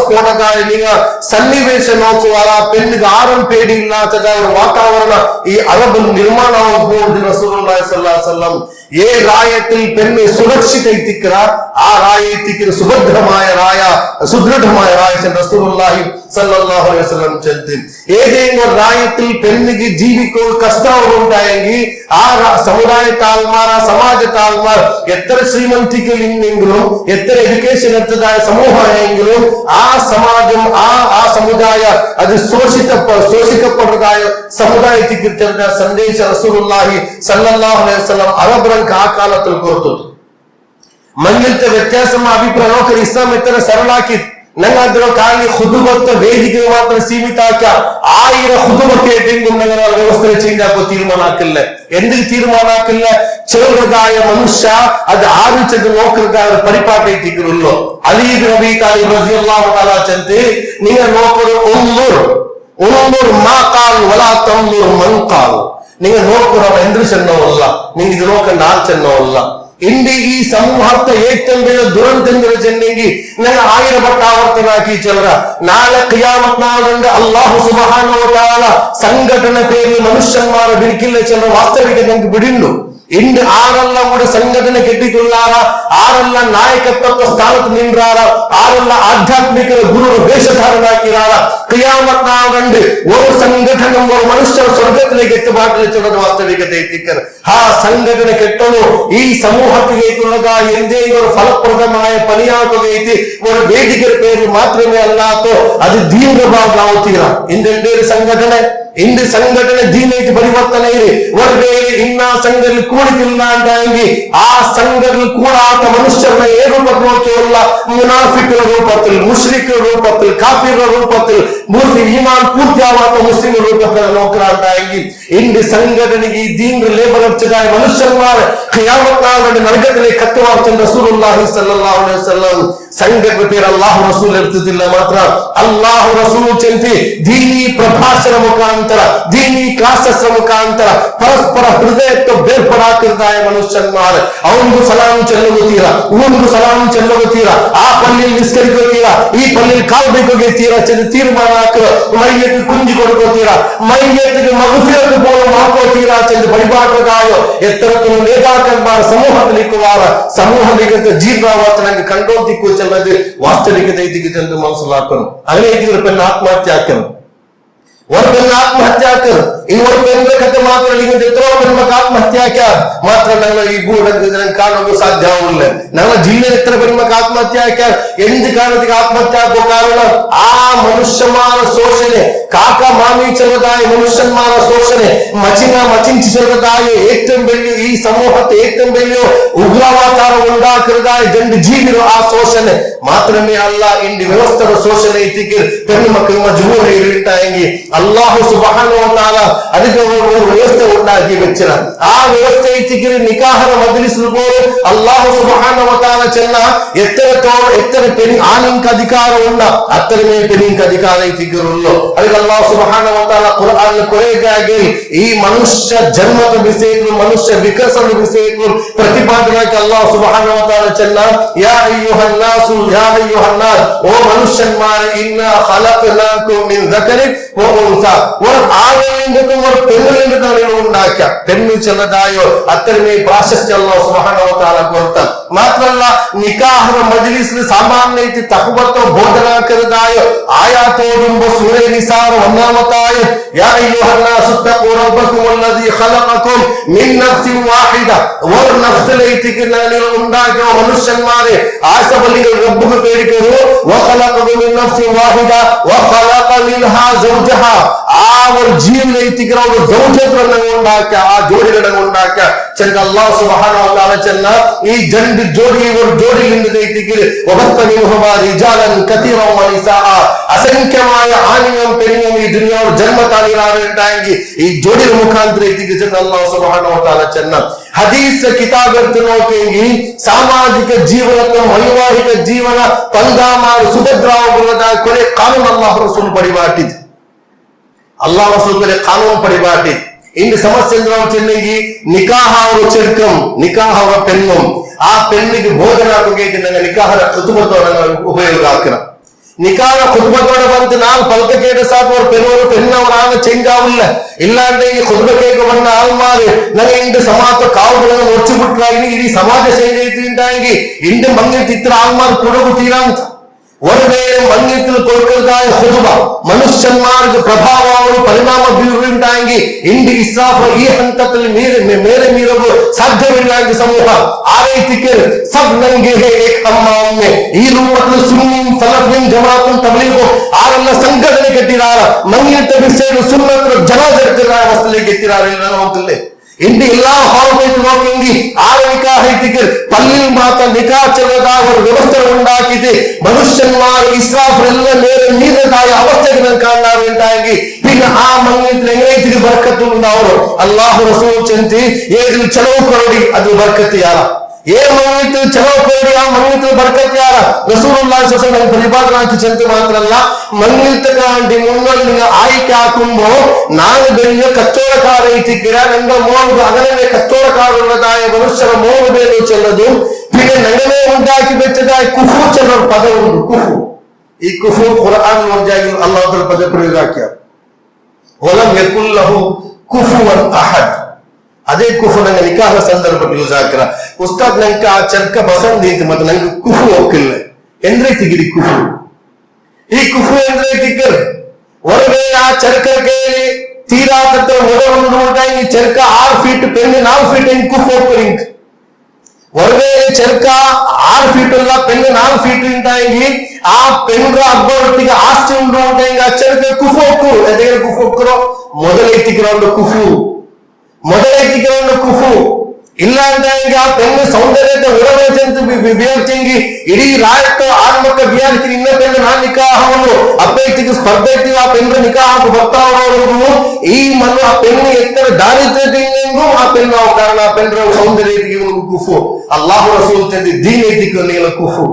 പോണതായ നിങ്ങൾ സന്നിവേശ നോക്കുവാൻ ആ പെണ്ണിಗೆ ആരും പേടിയില്ലാത്തതായ വാതാവരണ ഈ അറബിൽ നിർമ്മാണമാകാൻ പോകുന്നത് റസൂലുള്ളാഹി സ്വല്ലല്ലാഹു അലൈഹി വസല്ലം ഏ രായത്തിൽ പെണ്ണ് സുരക്ഷിത എത്തിക്കുക ആ രായ എത്തിക്കുന്ന സുഭദ്രമായ രായ സുദൃഢമായ രായ റസൂലുള്ളാഹി സ്വല്ലല്ലാഹു അലൈഹി വസല്ലം ചെന്ന് ഏതെങ്കിലും ഒരു രായത്തിൽ പെണ്ണിಗೆ ജീവിക്കാൻ കഷ്ടമുണ്ടായെങ്കിൽ ആ സമുദായത്തെ ആൾമാർ ആ സമാജത്തെ ആൾമാർ എത്ര ശ്രീമന്തിക്കലെങ്കിലും എത്ര എഡ്യൂക്കേഷൻ എടുത്തതായ സമൂഹമെങ്കിലും ആ സമാജം ആ സമുദായ അത് ശോഷിക്കപ്പെട്ടതായ സമുദായത്തിക്ക് ചെന്ന സന്ദേശ റസൂലുള്ളാഹി സ്വല്ലല്ലാഹു അലൈഹി വസല്ലം അറബർക്ക് ആ കാലത്തിൽ കൊടുത്തു. മഞ്ഞത്തെ വ്യത്യാസം അഭിപ്രായം നോക്കി ഇസ്ലാം എത്ര സരളാക്കി ഞങ്ങൾ ಖಾಲಿ ಖುದುಬತ್ತ ವೇದಿಕೆ ಮಾತ್ರ ಸೀಮಿತ ಆಕ 1000 ಖುದುಬ ಕೇಟಿಂಗ್ ഞങ്ങൾ വ്യവസ്ഥ ചേഞ്ച് ആക്കോ തീരുമാനം ആക്കില്ല. എന്തിന് തീരുമാനം ആക്കില്ല? ചെറുതായ മനുഷ്യ അത് ആലോചിച്ചത് നോക്കുന്നതായ ഒരു പരിപാടിക്കുള്ളൂ. അലി ഇബ്നു അബീ താലിബ് റളിയല്ലാഹു തആല ചന്തി നിങ്ങൾ നോക്കൊരു ഉള്ളൂർ മാ ഖാൽ വലാ തൻദുർ മൻ ഖാൽ നിങ്ങൾ നോക്കുക എന്ത് ചെന്നോല്ല നിങ്ങൾ ഇത് നോക്കേണ്ട ആൾ ചെന്നോല്ല. ഇന്ത്യ ഈ സമൂഹത്തെ ഏറ്റവും വലിയ ദുരന്തങ്ങൾ ചെന്നെങ്കിൽ ഞങ്ങൾ 1000 വട്ടം ആവർത്തനാക്കി ചെല്ലുക. നാളെ ഖിയാമത്ത് നാളുണ്ട് അല്ലാഹു സുബ്ഹാനഹു വ തആല സംഘടന പേരിൽ മനുഷ്യന്മാരെ വിളിക്കില്ല ചെന്ന വാസ്തവിക ഞങ്ങൾക്ക് വിടുന്നു. ഇന്ന് ആരെല്ലാം കൂടെ സംഘടന കെട്ടിക്കൊള്ളാറ ആരെല്ലാം നായകത്വ സ്ഥാനത്ത് നിன்றாರ ആരെല്ലാം ആധ്യാത്മിക ഗുരു വേഷധാരണാക്കിയാറ ഖിയാമത്ത് നാളുണ്ട് ഒരു സംഘടന ഒരു മനുഷ്യ സ്വർഗത്തിലേക്ക് എത്തുപാട്ടിൽ ചെന്നത് വാസ്തവികത എത്തിക്കണം. ആ സംഘടന കെട്ടണോ ഈ സമൂഹത്തിലേക്കുള്ളതാ എന്തെങ്കിലും ഒരു ഫലപ്രദമായ പണിയാക്കുകയെത്തി ഒരു വേദികയുടെ പേരിൽ മാത്രമേ അല്ലാത്തോ അത് ദീർഘഭാഗമാവുക. ഇന്ത്യയുടെ ഒരു സംഘടന ಇಂದು ಸಂಘಟನೆ ದೀನೈತಿ ಪರಿವರ್ತನೆ ಇದೆ ಒರ್ಬೇರೆ ಇನ್ನ ಸಂಘದಲ್ಲಿ ಕೂಡಿತಿಲ್ಲ ಅಂತಾಗಿ ಆ ಸಂಘದಲ್ಲಿ ಕೂಡ ಆತ ಮನುಷ್ಯರನ್ನ ಏ ರೂಪಲ್ಲ ಮುನಾಫಿಕರ ರೂಪത്തിൽ ಮುಶ್ರಿಕರ ರೂಪത്തിൽ ಕಾಫಿರ ರೂಪത്തിൽ ಮುಸ್ಲಿಂ ಈಮಾನ್ ಪೂರ್ತಿ ಆವಾತ ಮುಸ್ಲಿಂ ರೂಪത്തിൽ നോക്കറാണ്ടായി ಇಂದು ಸಂಘಟನೆಗೆ ದೀನ್ ಲೇಬಲ್ ಹಚ್ಚದಾಯ ಮನುಷ್ಯನ್ಮಾರ ഖിയാമത്ത് നാളിന്റെ നരകത്തിലേക്ക് കത്തുവാർത്തൻ റസൂലുള്ളാഹി സ്വല്ലല്ലാഹു അലൈഹി വസല്ലം ಸಂಘಟನೆ ಪೇರು ಅಲ್ಲಾಹು ರಸೂಲ್ ಇರ್ತಿದ್ದಿಲ್ಲ ಮಾತ್ರ ಅಲ್ಲಾಹು ರಸೂಲ್ ಚೆಂತಿ ದೀನಿ ಪ್ರಭಾಷಣ ಮುಖಾಂತರ ದೀನಿ ಕ್ಲಾಸಸ್ ಮುಖಾಂತರ ಪರಸ್ಪರ ಹೃದಯಕ್ಕೆ ಬೇರ್ಪಡಾಕಿರ್ತಾಯ ಮನುಷ್ಯನ್ಮಾರ ಅವನಿಗೂ ಸಲಾಂ ಚೆಲ್ಲುತ್ತೀರಾ ಇವನಿಗೂ ಸಲಾಂ ಚೆಲ್ಲುತ್ತೀರಾ ಆ ಪಲ್ಲಿಯಲ್ಲಿ ನಿಸ್ಕರಿಕೋತೀರಾ ಈ ಪಲ್ಲಿಯಲ್ಲಿ ಕಾಲ್ ಬೇಕೋತೀರಾ ಚೆಂದ ತೀರ್ಮಾನ ಹಾಕರು ಮೈಯಕ್ಕೆ ಕುಂಜಿ ಕೊಡ್ಕೋತೀರಾ ಮೈಯತ್ತಿಗೆ ಮಗುಫಿರಕ್ಕೆ ಬೋಳು ಮಾಡ್ಕೋತೀರಾ ಚೆಂದ ಬಡಿಬಾಟದಾಯೋ ಎತ್ತರಕ್ಕೆ ನೇತಾಕನ್ಮಾರ ಸಮೂಹದಲ್ಲಿಕ್ಕುವಾರ ಸಮೂಹದಿಗಂತ ಜೀರ್ಣಾವರ್ತನಾಗಿ ಕಂಡೋಂತಿಕ್ಕು ವಾಸ್ತವಿಕತೆ ಇದಕ್ಕೆ ಮನಸ್ಸಲಾಕನು അങ്ങനെ ഇതിൽ പെണ്ണ് ആത്മഹത്യ ആക്കണം ഒരു പെണ്ണ് ആത്മഹത്യ ആക്കണം ಇನ್ನೊಂದು പെണ്ണിന്റെ ಕಥೆ ಮಾತ್ರ ಇಲ್ಲಿಂದ ಎಷ್ಟೋ പെൺമക്കൾ ಆತ್ಮಹತ್ಯೆ ಹಾಕ್ಯಾರ ಮಾತ್ರ ഞങ്ങൾ ಈ ಗೂಢ ಕಾಣೋದು ಸಾಧ್ಯ ಆಗುಲ್ಲ ഞങ്ങൾ ಜಿಲ್ಲೆಯ ಎತ್ತರ പെൺമക്കൾ ಆತ್ಮಹತ್ಯೆ ಹಾಕ್ಯಾರ എന്ത് ಕಾರಣಕ್ಕೆ ಆತ್ಮಹತ್ಯೆ ಆಗೋ ಕಾರಣ ಆ ಮನುಷ್ಯಮಾರ ಶೋಷಣೆ ಕಾಕ ಮಾಮಿ ചെറുതായ മനുഷ്യന്മാരെ ശോഷണೆ മച്ചിഞ്ചി ചെറുതായ ഏറ്റവും വലിയ ഈ സമൂഹത്തെ ഏറ്റവും വലിയ ഉഗ്രവാദാരം ഉണ്ടാക്കുന്നതായ രണ്ട് ജീവികൾ ആ ശോഷಣೆ മാത്രമേ അല്ല ഇന്ത്യ വ്യവസ്ഥയുടെ ശോഷണ എത്തിക്കൽ പെൺമക്കൾ മജ്ബൂറായി അല്ലാഹു സുബ്ഹാനഹു വ തആല ಅದಕ್ಕೆ ಒಂದು ವ್ಯವಸ್ಥೆ ಉಂಟಾಗಿ വെച്ചರ ಆ ವ್ಯವಸ್ಥೆ ಎತ್ತಿಕರಿ ನಿಕಾಹರ ಮಜ್ಲಿಸ್ ಬೋಲು ಅಲ್ಲಾಹು ಸುಬ್ಹಾನಹು ವ ತಆಲ ಚೆನ್ನ ಎತ್ತರ ಪೆನಿ ಆನಿಂಕ ಅಧಿಕಾರ ಉಂಡ ಅತ್ತರಮೇ ಪೆನಿಂಕ ಅಧಿಕಾರ ಎತ್ತಿಕರುಲ್ಲೋ ಅದಕ್ಕೆ ಅಲ್ಲಾಹು ಸುಬ್ಹಾನಹು ವ ತಆಲ ಕುರ್ಆನ್ ಕೊರೆಗಾಗಿ ಈ ಮನುಷ್ಯ ಜನ್ಮದ ವಿಷಯಗಳು ಮನುಷ್ಯ ವಿಕಸನ ವಿಷಯಗಳು ಪ್ರತಿಪಾದನೆಗೆ ಅಲ್ಲಾಹು ಸುಬ್ಹಾನಹು ವ ತಆಲ ಚೆನ್ನ ಯಾ ಅಯ್ಯುಹನ್ ನಾಸು ಯಾ ಅಯ್ಯುಹನ್ ಓ ಮನುಷ್ಯನ್ಮಾರೆ ಇನ್ನ ಖಲഖನಾಕುಂ ಮಿನ್ ذكر وانثى ഒരു ആണിൽ ഒരു പെണ്ണിൽ നിന്ന് ഉണ്ടാക്കിയ പെണ്ണ് ചെന്നതായോ അത്തരമേ പ്രാശസ്ത്യം അല്ലാഹു സുബ്ഹാനഹു വ തആല കൊടുത്ത മാത്രമല്ല നിക്കാഹ് മജ്ലിസിൽ സാമാന്യത്തെ തഖ്വത്തോ ബോധന കരുതായോ ആയാത്ത് ഓതുമ്പോൾ സൂറ നിസാർ ഒന്നാമത്തായ യാ അയ്യുഹന്നാസു തഖൂ റബ്ബക്കും വല്ലദീ ഖലഖക്കും മിൻ നഫ്സിൻ വാഹിദ ഒരു നഫ്സിലേക്ക് നിങ്ങൾ ഉണ്ടാക്കിയ മനുഷ്യന്മാരെ ആശബലികൾ റബ്ബിനെ പേടിക്കൂ വഖലഖകും മിൻ നഫ്സിൻ വാഹിദ വഖലഖ മിൻഹാ സൗജഹാ ആ ഒരു ജീവനൈതികര ഒരു സൗജത്രനെ ഉണ്ടാക്കിയ ആ ജോഡികളെ ഉണ്ടാക്കിയ ചെന്ന അല്ലാഹു സുബ്ഹാനഹു വ തആല ചെന്ന ഈ രണ്ട് ജോഡി ഒരു ജോഡിയിൽ നൈതികര വബത്തമിഹുമാ റിജാലൻ കതീറൻ വ നിസാഅ അസംഖ്യമായ ആണിനും പെണ്ണും ഈ ദുനിയാവിൽ ജന്മതാളികളായി ഈ ജോഡിയുടെ മുഖാന്തരം നൈതിക ചെന്ന അല്ലാഹു സുബ്ഹാനഹു വ തആല ചെന്ന ಹದೀಸ್ ಕಿತಾಬ್ ನೋಡ್ತೀವಿ ಸಾಮಾಜಿಕ ಜೀವನಕ್ಕೆ ವೈವಾಹಿಕ ಜೀವನ ಪಂದಾಮಾರು ಸುಭದ್ರಾವುಗಳದ ಕೊನೆ ಕಾನೂನು ಅಲ್ಲಾಹ್ ರಸೂಲ್ ಪಡಿಬಾಟಿದ್ ಅಲ್ಲಾಹ್ ರಸೂಲ್ ಕೊನೆ ಕಾನೂನು ಪಡಿಬಾಟಿದ್ ಇಂದು ಸಮಸ್ಯೆ ಚೆನ್ನಗಿ ನಿಕಾಹ ಅವರು ಚೆರ್ಕಂ ನಿಕಾಹ ಅವರ ಪೆಣ್ಣು ಆ ಪೆಣ್ಣಿಗೆ ಬೋಧನಾ ನಿಕಾಹದ ಕುತುಂಬದವರ ಉಪಯೋಗ ಹಾಕಿನ ನಿಕಾಹ ಖುದ್ಬತೋಡ ಬಂತು ನಾವು ಪಲ್ಕೇಟ ಸಾಕು ಅವ್ರ ಪೆಣ್ಣವರು ಪೆಣ್ಣವರಾಗ ಚೇಂಜ್ ಆವಿಲ್ಲ ಇಲ್ಲಾಂದ್ರೆ ಈ ಖುದ್ಬಕೇಕ ಬಂದ ಆಲ್ಮಾರಿ ನನಗೆ ಇಂದು ಸಮಾಜ ಕಾವುಗಳನ್ನು ಒಚ್ಚಿ ಬಿಟ್ಟಾಗಿ ಇಡೀ ಸಮಾಜ ಸೇರಿ ತಿಂದಾಗಿ ಇಂದು ಮಂಗಿತ್ತಿತ್ರ ಆಲ್ಮಾರಿ ಕೊಡಗು ತೀರಾ ಅಂತ ഒരു വേറെ മണ്ണിൽ കൊടുക്കുന്നതായ ഖുതുബ മനുഷ്യന്മാർക്ക് പ്രഭാവവും പരിണാമ ബീറുണ്ടായെങ്കിൽ ഇന്ത്യ ഇസ്രാഫ് ഈ ഹന്തത്തിൽ മേരെ മീറവ് സാധ്യമില്ലാത്ത സമൂഹം ആരയിത്തിക്ക് സബ് നംഗെ ഹേ ഏക് ഹമ്മാം മേ ഈ രൂപത്തിൽ സുന്നിയും സലഫിയും ജമാഅത്തും തബ്ലീഗും ആരെല്ലാം സംഘടന കെട്ടിരാറ മങ്ങിത്തെ വിഷയം സുന്നത്ത് ജനാസ എടുക്കുന്ന അവസ്ഥയിലേക്ക് എത്തിരാറില്ല നോക്കില്ലേ ಇಂದು ಎಲ್ಲಾ ಹಾಲ್ಬೇಕು ನೋಡಿಂಗಿ ಆರ ನಿಕಾಹ ಐತಿಗೆ ಪಲ್ಲಿಲ್ ಮಾತ್ರ ನಿಕಾಹ ಚೆಲ್ಲದ ಒಂದು ವ್ಯವಸ್ಥೆ ಉಂಟಾಕಿದೆ ಮನುಷ್ಯನ್ಮಾರು ಇಸ್ರಾಫರೆಲ್ಲ ಮೇಲೆ ನೀರದಾಯ ಅವಸ್ಥೆಗೆ ನಾನು ಕಾಣಾರಂಟಾಗಿ പിന്നെ ആ മങ്ങിത്തിൽ എങ്ങനെയൊക്കെ ബർക്കത്ത് ഉണ്ടാവോ അല്ലാഹു റസൂൽ ചെന്തി ഏതിൽ ചെലവ് കൊറടി അത് ബർക്കത്ത് യാറാ ఏ మంగిത്തിൽ చెలవు కోడి ఆ మంగిത്തിൽ బర్కత్ యార റസൂലുള്ളാഹി സ്വല്ലല്ലാഹു അലൈഹി വസല്ലം പരിപാലനാക്കി ചെന്ത് മാത്രമല്ല മങ്ങിൽത്തെ കാണ്ടി മുന്നോട്ട് നിങ്ങൾ ആയിക്കാക്കുമ്പോ നാല് വലിയ കച്ചവടക്കാരയിട്ടിക്കിര ഞങ്ങൾ മൂന്ന് അങ്ങനെ കച്ചവടക്കാരുള്ളതായ മനുഷ്യർ മൂന്ന് പേര് ചെല്ലതും പിന്നെ ഞങ്ങളെ ഉണ്ടാക്കി വെച്ചതായ കുഫു ചെന്ന പദമുണ്ട് കുഫു ഈ കുഫു ഖുർആൻ നോക്കിയാൽ അല്ലാഹു പദപ്രയോഗാക്കിയ വലം യകുൽ ലഹു കുഫുവൻ അഹദ് ಅದೇ ಕುಫು ನಂಗೆ ನಿಕಾಹ ಸಂದರ್ಭದಲ್ಲಿ ಯೂಸ್ ಹಾಕಿರ ಉಸ್ತಾದ್ ನಂಗೆ ಆ ಚರ್ಕ ಪಸಂದ್ ಐತಿ ಮತ್ತೆ ನಂಗೆ ಕುಫು ಹೋಗಿಲ್ಲ ಎಂದ್ರೈತಿಗಿರಿ ಕುಫು ಈ ಕುಫು ಎಂದ್ರೈತಿಕ್ಕರ್ ಹೊರಗೆ ಆ ಚರ್ಕ ಕೇಳಿ ತೀರಾಕತ್ರ ಹೊರಗೊಂಡು ಈ ಚರ್ಕ 6 ಫೀಟ್ ಪೆಣ್ಣು 4 ಫೀಟ್ ಹೆಂಗ್ ಕುಫು ಹೋಗ್ತಾರೆ ಹಿಂಗ್ ಹೊರಗೆ ಚರ್ಕ 6 ಫೀಟ್ ಅಲ್ಲ ಪೆಣ್ಣು 4 ಫೀಟ್ ಇಂಟಾಗಿ ಆ ಪೆಣ್ಣ ಹಬ್ಬ ಒಟ್ಟಿಗೆ ಆಸ್ತಿ ಉಂಟು ಆ ಚರ್ಕ ಕುಫು ಹೋಗ್ರು ಎದೆಗೆ ಕುಫು ಹೋಗ್ರು ಮೊದಲೈತಿக்கிறೊಂದು ಕುಫು ಇಲ್ಲ ಅಂತ ಆ ಪೆಣ್ಣು ಸೌಂದರ್ಯದ ಉಡಬೇಕಂತ ಬಿಯರ್ತಿಂಗಿ ಇಡೀ ರಾಷ್ಟ್ರ ಆತ್ಮಕ ಬಿಯಾರ್ತಿ ಇನ್ನ ಪೆಣ್ಣು ನಾ ನಿಕಾಹವನ್ನು ಅಪ್ಪೈತಿಗೆ ಸ್ಪರ್ಧೆಗೆ ಆ ಪೆಣ್ಣು ನಿಕಾಹ ಬರ್ತಾವವರೆಗೂ ಈ ಮಣ್ಣು ಆ ಪೆಣ್ಣು ಎತ್ತರ ದಾರಿದ್ರ್ಯದಿಂಗೂ ಆ ಪೆಣ್ಣು ಕಾರಣ ಆ ಪೆಣ್ಣು ಸೌಂದರ್ಯಕ್ಕೆ ಕುಫು ಅಲ್ಲಾಹು ರಸೂಲ್ ತಂದಿ ದೀನ್ ಐತಿக்கு ನೀಲ ಕುಫು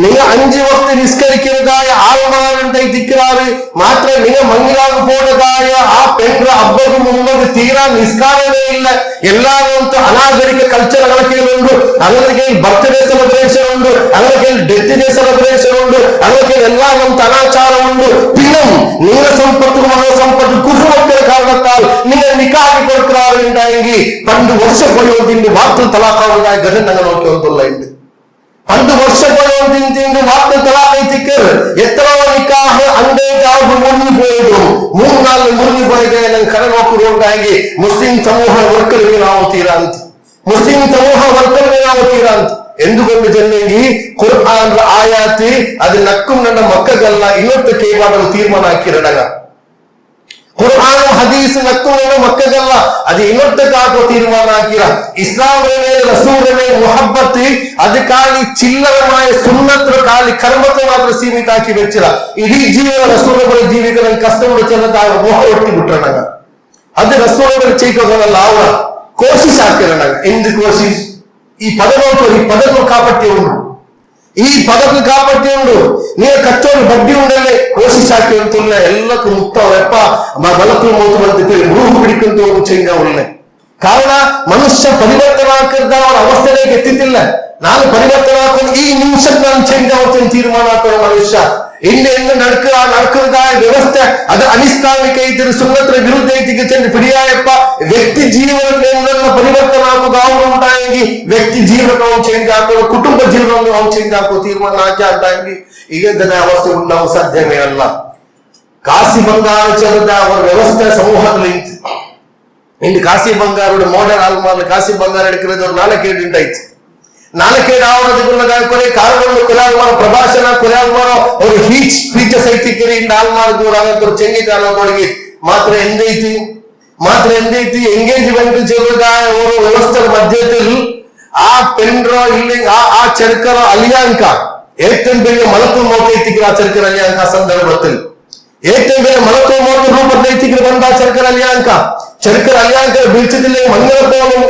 நீங்க 5 வக்து நிஸ்கரிக்கிறதாய ஆழ்வாரண்டை திக்கிறாரு மாத்திர நீங்க மங்கிலாக போனதாய ಆ ಪೆಂಡ್ರ ಹಬ್ಬದ ಮುಂಬಗೆ ತೀರಾ ನಿಸ್ಕಾರವೇ ಇಲ್ಲ. ಎಲ್ಲಾರು ಅನಾಗರಿಕ ಕಲ್ಚರ್ಗಳ ಕೇಳುಂಡು, ಅವರಿಗೆ ಬರ್ತ್ಡೇ ಸೆಲೆಬ್ರೇಷನ್ ಉಂಟು, ಅವರಿಗೆ ಡೆತ್ ಡೇ ಸೆಲೆಬ್ರೇಷನ್ ಉಂಟು, ಅವರಿಗೆ ಎಲ್ಲಾ ನಮ್ಮ ಅನಾಚಾರ ಉಂಟು. ಪಿನಂ ನೀರ ಸಂಪತ್ತು ಮನೋ ಸಂಪತ್ತು ಕುಫು ಮಕ್ಕಳ ಕಾರಣತ್ತಾಲ್ ನೀங்க ನಿಕಾಹಿ ಕೊಡ್ತಾರು ಎಂದಾಗಿ 12 ವರ್ಷ ಕೊಡುವುದಿಲ್ಲ ಮಾತ್ರ ತಲಾಖಾವುದಾಯ ಘಟನೆ ನೋಡ್ಕೆ ಹೋಗಲ್ಲ ಎಂದು 12 ವರ್ಷ ಕೊಡುವುದಿಂದು ಮಾತ್ರ ತಲಾಖೈತಿಕ್ಕರು ಎತ್ತರ ನಿಕಾಹ ಅಂದೇ ಯಾವುದು ಮುರಿದು 3-4 ಮುರಿದು ಹೋಗಿದೆ ನಂಗೆ ಕರೆ ನೋಡ್ಕೊಂಡಾಗಿ ಮುಸ್ಲಿಂ ಸಮೂಹ ವರ್ಕರ್ಗೆ ನಾವು ತೀರಾ ಅಂತ ಎಂದುಕೊಂಡು ಜನರಿಗೆ ಕುರ್ಆನ್ ಆಯಾತಿ ಅದು ನಕ್ಕು ನನ್ನ ಮಕ್ಕಗಲ್ಲ ಇನ್ನೊಟ್ಟು ಕೇಳಲು ತೀರ್ಮಾನ ಹಾಕಿರಡಗ ಕುರ್ಆನ್ ಹದೀಸ್ ನಕ್ಕು ನನ್ನ ಮಕ್ಕಗಲ್ಲ ಅದು ಇನ್ನೊಟ್ಟಕ್ಕಾಗುವ ತೀರ್ಮಾನ ಹಾಕಿರ ಇಸ್ಲಾಂ ರಸೂಲ್ ಮೊಹಬ್ಬತಿ ಅದು ಖಾಲಿ ಚಿಲ್ಲರಮಾಯ ಸುನ್ನತ್ರ ಖಾಲಿ ಕರ್ಮತೆ ಮಾತ್ರ ಸೀಮಿತ ಹಾಕಿ ಬೆಚ್ಚಿಲ್ಲ ಇಡೀ ಜೀವನ ರಸೂಲಗಳ ಜೀವಿಗಳ ಕಷ್ಟಗಳು ಚೆಲ್ಲದಾಗ ಮೋಹ ಒಟ್ಟಿ ಬಿಟ್ರಣಗ ಅದು ರಸೂಲಗಳ ಚೈಕಗಳಲ್ಲ ಅವರ ಕೋಶಿಶ್ ಹಾಕಿರಣಗ ಎಂದು ಕೋಶಿಶ್ ಈ ಪದಗಳು ಕಾಪಟ್ಟಿ ಉಂಟು ಈ ಪದಕ್ಕೆ ಕಾಪಟ್ಟಿ ಉಂಟು ನೀವು ಕಚ್ಚೋರು ಬಡ್ಡಿ ಉಂಡಲ್ಲೇ ಕೋಶಿಶ್ ಹಾಕಿ ಅಂತಲ್ಲ ಎಲ್ಲಕ್ಕೂ ಮುಕ್ತವಪ್ಪ ಬಲಕು ಮೂತು ಬಂದಿತ್ತು ರೂಹು ಬಿಡಿಕಂತ ಚೇಂಜ್ ಅವರನ್ನೇ ಕಾರಣ ಮನುಷ್ಯ ಪರಿವರ್ತನೆ ಹಾಕಿದ ಅವರ ಅವಸ್ಥೆನೇ ಎತ್ತಿದ್ದಿಲ್ಲ ನಾನು ಪರಿವರ್ತನೆ ಹಾಕೊಂಡು ಈ ನಿಮಿಷಕ್ಕೆ ನಾನು ಚೇಂಜ್ ಆಗುತ್ತೇನೆ ತೀರ್ಮಾನ ಹಾಕೋಣ ಮನುಷ್ಯ ಇಂದು ನಡ್ಕದ ವ್ಯವಸ್ಥೆ ಅದು ಅನಿಸ್ಲಾಮಿಕ ಇದ್ದರೆ ಸುನ್ನತ್ರ ವಿರುದ್ಧ ಐತಿಗೆ ಚೆಂದ ಪಿಡಿಯಾಯಪ್ಪ ವ್ಯಕ್ತಿ ಜೀವನ ಪರಿವರ್ತನೆ ಹಾಕೋದು ಅವರು ಉಂಟಾಗಿ ವ್ಯಕ್ತಿ ಜೀವನವನ್ನು ಚೇಂಜ್ ಹಾಕೋ ಕುಟುಂಬ ಜೀವನವನ್ನು ಅವ್ನು ಚೇಂಜ್ ಹಾಕೋ ತೀರ್ಮಾನ ಹಾಕಿ ಅಂತಾಗಿ ಈಗ ಅವಸ್ಥೆ ಉಂಟಾವು ಸಾಧ್ಯವೇ ಅಲ್ಲ. ಕಾಸಿ ಬಂಗಾರ ಚೆಲ್ಲದ ಅವರ ವ್ಯವಸ್ಥೆ ಸಮೂಹದಲ್ಲಿ ಇಂದು ಕಾಸಿ ಬಂಗಾರ ಮೋಡರ್ ಆಲ್ಮಾರ್ ಕಾಸಿ ಬಂಗಾರ ಹಿಡಿக்கிறದವ್ರು ನಾಲ್ಕೇಡು ನಾಲ್ಕೇಡು ಆವರಣದ ಕಾರಣಗಳು ಕೊಲಾಲ್ಮಾರ ಪ್ರಭಾಷಣ ಕೊಲಾಲ್ಮಾರ ಅವರು ಹೀಚ್ ಸ್ಪೀಚಸ್ ಐತಿಕ್ಕರಿ ಇಂದ ಆಲ್ಮಾರ್ಗವ್ರು ಚೆಂಗಿತ ಅನ್ನೋದೊಳಗೆ ಮಾತ್ರ ಎಂದೈತಿ ಎಂಗೇಜ್ಮೆಂಟ್ ಚೆಲ್ಲದ ಅವರು ವ್ಯವಸ್ಥೆ ಮಧ್ಯದಲ್ಲಿ ಆ ಪೆಂಡ್ರ ಇಲ್ಲಿ ಆ ಚರ್ಕರ ಅಲಿಯಾಂಕ ಏತನ್ ಬೇಗ ಮಲಕು ಮೋಕ ಐತಿಕ್ರ ಆ ಚರ್ಕರ ಅಲಿಯಾಂಕ ಸಂದರ್ಭದಲ್ಲಿ ಏತನ್ ಬೇಗ ಮಲಕು ಮೋಕ ರೂಪದ ಐತಿಕ್ರ ಬಂದ ಚರ್ಕರ ಅಲಿಯಾಂಕ ಬೀಳ್ಸದಿಲ್ಲ ಮಂಗಲ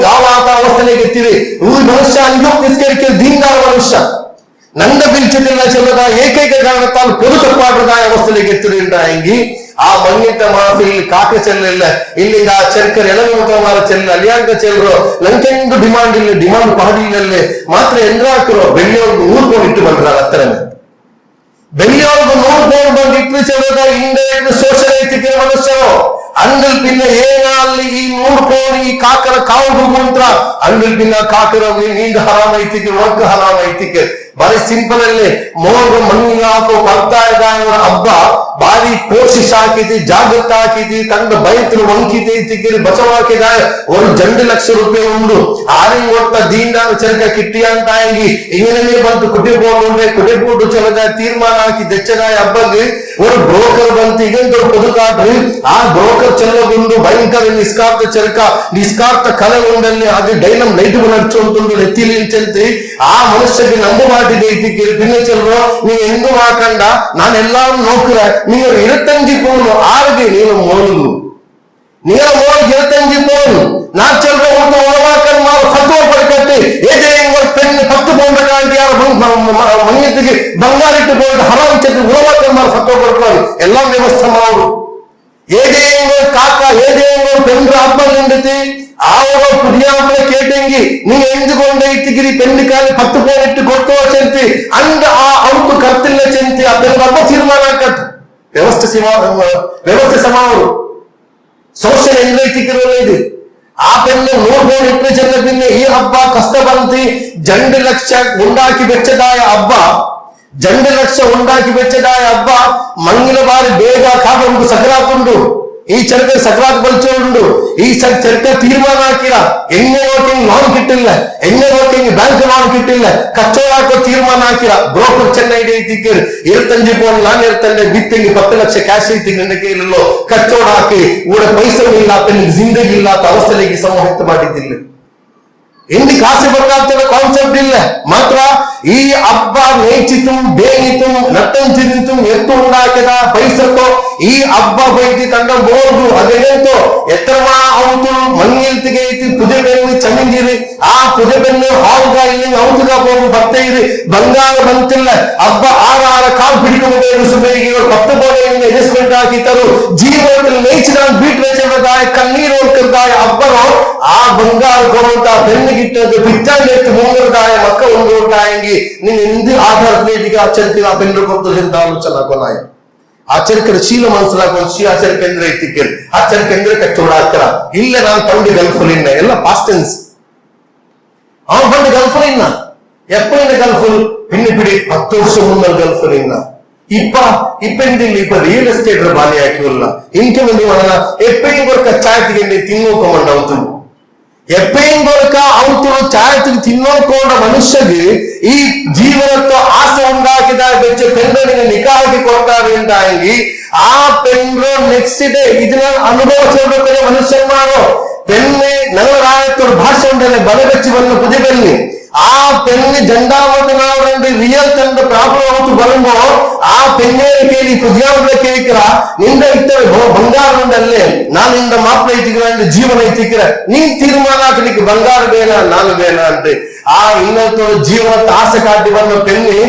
ಯಾವ ಅವಸ್ಥೆಗೆ ಎತ್ತಿರಿ ಈ ಮನುಷ್ಯ ಅಲ್ಲಿಯೂ ನಿಸ್ಕರಿಕೆ ದೀನ್ದಾರ ಮನುಷ್ಯ ನಂದ ಬೀಳ್ಸದಿಲ್ಲ ಚೆಲ್ಲದ ಏಕೈಕ ಕಾರಣ ತಾನು ಪೊದು ತಪ್ಪಾಡದ ಅವಸ್ಥೆಗೆ ಎತ್ತಿರಿ ಹಿಂಗಿ ಆ ಮಂಗಿತ ಮಾಫಿಲ್ ಕಾಕ ಚೆಲ್ಲಿಲ್ಲ ಇಲ್ಲಿಂದ ಆ ಚರ್ಕರ್ ಎಳಮುಖಮಾರ ಚೆಲ್ಲ ಅಲಿಯಾಂಕ ಚೆಲ್ಲರು ನಂಗೆಂದು ಡಿಮಾಂಡ್ ಪಾಡಿಲ್ಲೇ ಮಾತ್ರ ಎಂದ್ರಾಕರು ಬೆಳ್ಳಿಯವ್ರಿಗೆ 100 ಕೋಟಿ ಇಟ್ಟು ಬಂದ್ರ ಹತ್ತರನೇ ಬೆಳ್ಳಿಯವ್ರಿಗೆ 100 ಕೋಟಿ ಬಂದು ಇಟ್ಟು ಚೆಲ್ಲದ ಇಂಡೈರೆಕ್ಟ್ ಸೋಷಲ್ ಐತಿಕೆ ಮನುಷ್ಯರು ಅಂಗಲ್ ಪಿನ್ನ ಏನಲ್ಲಿ ಈ 100 ಕೋಟಿ ಈ ಕಾಕರ ಕಾವು ಮಂತ್ರ ಅಂಗಲ್ ಪಿನ್ನ ಕಾಕರ ನೀಂದ ಹರಾಮ ಐತಿಕೆ ವರ್ಗ ಹರಾಮ ಐತಿಕೆ ಬಾರಿ ಸಿಂಪಲ್ ಅಲ್ಲೇ ಮೋಗ ಮಣ್ಣಿಗೆ ಹಾಕೋ ಬರ್ತಾ ಇದ್ದಾರ ಹಬ್ಬ ಬಾರಿ ಕೋಶಿಶ್ ಹಾಕಿದಿ ಜಾಗೃತ ಹಾಕಿದಿ ತಂಡ ಬೈತರು ವಂಕಿತಿ ತಿಕ್ಕಿರಿ ಬಚಾವ್ ಹಾಕಿದ 1 ಲಕ್ಷ ರೂಪಾಯಿ ಉಂಡು ಆರಿಂಗ್ ಒಟ್ಟ ದೀನ್ದಾರ ಚರಕ ಕಿಟ್ಟಿ ಅಂತ ಆಗಿ ಇಂಗನೇ ಬಂತು ಕುಟಿಬೋದು ಚಲದ ತೀರ್ಮಾನ ಹಾಕಿ ದೆಚ್ಚಗಾಯ ಹಬ್ಬಗೆ ಒಂದು ಬ್ರೋಕರ್ ಬಂತು ಈಗಂತ ಪದುಕಾಟ್ರಿ ಆ ಬ್ರೋಕರ್ ಚೆಲ್ಲಗೊಂಡು ಭಯಂಕರ ನಿಸ್ಕಾರ್ಥ ಕಲೆ ಉಂಡಲ್ಲಿ ಅದು ಡೈನಮ್ ಲೈಟ್ ನಡ್ಚೊಂದು ನೆತ್ತಿಲಿ ಚಂತಿ ಆ ಮನುಷ್ಯಕ್ಕೆ ನಂಬು ಐತಿಕ್ಕಿರಿ ಪಿನ್ನ ಚೆಲ್ರು ನೀವು ಎಂದೂ ಹಾಕಂಡ ನಾನೆಲ್ಲಾರು ನೋಡ್ಕಿರ ನೀವು ಇರತ್ತಂಗಿ ಪೋನು ಆರ್ಗೆ ನೀನು ಮೋನು ನೀರ ಮೋನ್ ಇರತ್ತಂಗಿ ಪೋನು ನಾ ಚೆಲ್ರು ಒಂದು ಒಳವಾಕನ್ ಮಾರು ಫತ್ವ ಪಡ್ಕಟ್ಟಿ ಏಜೆ ಪೆನ್ 10 ಪೌಂಡ್ ಯಾರು ಮಂಗತಿಗೆ ಬಂಗಾರ ಇಟ್ಟು ಬೋದು ಹರಾಮ್ ಚೆಲ್ಲು ಒಳವಾಕನ್ ಮಾರು ಫತ್ವ ಪಡ್ಕೊಂಡು ಎಲ್ಲಾ ವ್ಯವಸ್ಥೆ ಮಾಡು ಏಜೆ ಕಾಕ ಏಜೆ ಪೆಂಡ್ರ ಹಬ್ಬ ನಿಂದತಿ ಆವಾಗ ಪುಡಿಯಾಮಲೆ ಕೇಟಂಗಿ ನೀ ಎಂದುಕೊಂಡ ಇತ್ತಿಗಿರಿ ಪೆಂಡಿ ಕಾಲಿ 10 ಕೋಟಿ ಇಟ್ಟು ಕೊಟ್ಟುವ ಚೆಂತಿ ಅಂದ ಆ ಅವತ್ತು ಕರ್ತಿಲ್ಲ ಚೆಂತಿ ಆ ಪೆನ್ ಹಬ್ಬ ತೀರ್ಮಾನ ಹಾಕತ್ ವ್ಯವಸ್ಥೆ ಸಮಾವರು ಸೋಷಲ್ ಎಂಗ್ಲೈತಿಗಿರೋಲ್ಲ ಇದು ಆ ಪೆನ್ನ 100 ಕೋಟಿ ಇಟ್ಟು ಚೆನ್ನ ಪಿನ್ನೆ ಈ ಹಬ್ಬ ಕಷ್ಟ ಬಂತಿ 2 ಲಕ್ಷ ಉಂಡಾಕಿ ಬೆಚ್ಚದಾಯ ಹಬ್ಬ 2 ಲಕ್ಷ ಉಂಡಾಕಿ ಬೆಚ್ಚದಾಯ ಹಬ್ಬ ಮಂಗಿಲ ಬಾರಿ ಬೇಗ ಕಾಗೊಂಡು ಸಕರಾಕೊಂಡು ഈ ചെറുക്കൻ സക്രാത്ത് വലിച്ചുകൊണ്ടു ഈ ചെറുക്കൻ തീരുമാനം ആക്കില്ല എന്നെ നോക്കി ലോൺ കിട്ടില്ല എന്നെ നോക്കി ബാങ്ക് ലോൺ കിട്ടില്ല കച്ചവടമാക്കോ തീരുമാനം ആക്കില്ല ബ്രോക്കർ ಚೆನ್ನೈಗೆ ಐತಿಕ್ಕರು 25 ಪೌಂಡ್ ನಾನು ಇರ್ತಂಡೆ ಬಿತ್ತಿಂಗ್ 10 ಲಕ್ಷ ಕ್ಯಾಶ್ ಐತಿಂಗ್ ನನ್ನ ಕೈಯಲ್ಲೋ ಕಚ್ಚೋಡ ಹಾಕಿ ಊಡ ಪೈಸೆ ಇಲ್ಲ ತನ್ನ ಜಿಂದಗಿ ಇಲ್ಲ ಅವಸ್ಥೆಗೆ ಸಮೂಹಿತ ಮಾಡಿದ್ದಿಲ್ಲ ಎಲ್ಲಿ ಕಾಸು ಬರ್ಕಾಗ್ತದೆ ಕಾನ್ಸೆಪ್ಟ್ ಇಲ್ಲ ಮಾತ್ರ ಈ ಹಬ್ಬ ನೇಚಿತು ಬೇನಿತು ನಟ್ಟಂ ತಿನ್ನಿತು ಎತ್ತು ಉಂಡಾಕಿದ ಪೈಸಕ್ಕೋ ಈ ಹಬ್ಬ ಬೈತಿ ತಂಡ ಬೋರ್ದು ಅದೇನಂತೋ ಎತ್ತರಮಾ ಅವತು ಮಣ್ಣಿಲ್ತಿಗೆ ಐತಿ ಪುಜೆ ಬೆನ್ನು ಚಮಂಜಿರಿ ಆ ಪುಜೆ ಬೆನ್ನು ಹಾವುಗ ಇಲ್ಲಿ ಔತುಗ ಹೋಗು ಬರ್ತಾ ಇರಿ ಬಂಗಾರ ಬಂತಿಲ್ಲ ಹಬ್ಬ ಆರ ಕಾಲು പിടിക്കുമ്പോൾ സുബൈಗೆ 10 ಬೋರ್ಡ್ ಅಡ್ಜಸ್ಟ್ಮೆಂಟ್ ಹಾಕಿತರು ಜೀವನದಲ್ಲಿ ನೇಚಿನ ಬೀಟ್ ವೇಚದಾಯ ಕಣ್ಣೀರು ಹೋಗ್ತಿರ್ದಾಯ ಹಬ್ಬನೋ ಆ ಬಂಗಾರ ಗೋವಂತ ಬೆನ್ನಿಗಿಟ್ಟದ್ದು ಬಿಚ್ಚಾಂಡೆತ್ತು ಮೂರದಾಯ ಮಕ್ಕ ಒಂದು ഉണ്ടായെങ്കിൽ നിങ്ങൾ എന്ത് ആധാരത്തിലേക്ക് ആ ചെറുക്കിന് ആ പെണ്ണു കൊടുത്തത് എന്ത് ആലോചന കൊണ്ടായ ആ ചെറുക്കന്റെ ശീലം മനസ്സിലാക്കി ആ ചെറുക്കെന്തിനെ എത്തിക്കൽ ആ ചെറുക്കെന്തിനെ കച്ചവടാക്കല ಇಲ್ಲ ನಾನು ಪಂಡು ಗಲ್ಫಲ್ಲಿ ಇನ್ನ ಎಲ್ಲ ಪಾಸ್ಟ್ ಟೆನ್ಸ್ ಅವನು ಪಂಡು ಗಲ್ಫಲ್ಲಿ ಇನ್ನ ಎಪ್ಪೈನ ಗಲ್ಫಲ್ ಪಿನ್ನಿ ಪಿಡಿ 10 ವರ್ಷ ಮುಂದೆ ಗಲ್ಫಲ್ಲಿ ಇನ್ನ ഇപ്പൊ എന്തില്ല ഇപ്പൊ റിയൽ എസ്റ്റേറ്റ് ബാലയാക്കിയുള്ള എനിക്ക് വേണ്ടി വന്ന എപ്പോഴും കുറക്ക ചായത്തിക്ക് തിന്നോക്കമുണ്ടാവും എപ്പോഴും കുറക്ക അവത്തുള്ള ചായത്തിന് തിന്നോക്കൊണ്ട മനുഷ്യക്ക് ഈ ജീവനത്തോ ആശ ഉണ്ടാക്കിದ വെച്ച പെണ്ണിനെ നിക്കാഹി കൊടുക്കാറുണ്ടായെങ്കിൽ ആ പെണ്ണോ നെക്സ്റ്റ് ഡേ ഇതിനെ അനുഭവിച്ചുകൊണ്ടിരിക്കുന്ന മനുഷ്യന്മാരോ പെണ്ണ് ഞങ്ങളായത്തൊരു ഭാഷ ഉണ്ടല്ലേ ബല വെച്ച് വന്ന പുതിയ പെണ്ണ് ആ പെണ്ണ് ജണ്ടാവത്തിനാവുണ്ട് റിയൽ തന്റെ ಪ್ರಾಬ್ಲಮ್ ಅವತ್ತು ಬರುമ്പೋ ಆ ಪೆಣ್ಣೇನ ಕೇಳಿ ಪುಜಾವನ್ನ ಕೇಳಿಕರ ನಿಂದ ಇತ್ತರೆ ಬಂಗಾರ ಉಂಡಲ್ಲೇ ನಾನು ನಿಂದ ಮಾತ್ರ ಐತಿಕರ ಜೀವನ ಐತಿಕರ ನೀನ್ ತೀರ್ಮಾನ ಹಾಕಲಿಕ್ಕೆ ಬಂಗಾರ ಬೇಡ ನಾನು ಬೇಡ ಅಂತ ಆ ಇನ್ನೊಂದು ಜೀವನ ಆಸೆ ಕಾಟಿ ಬಂದ ಪೆಣ್ಣಿ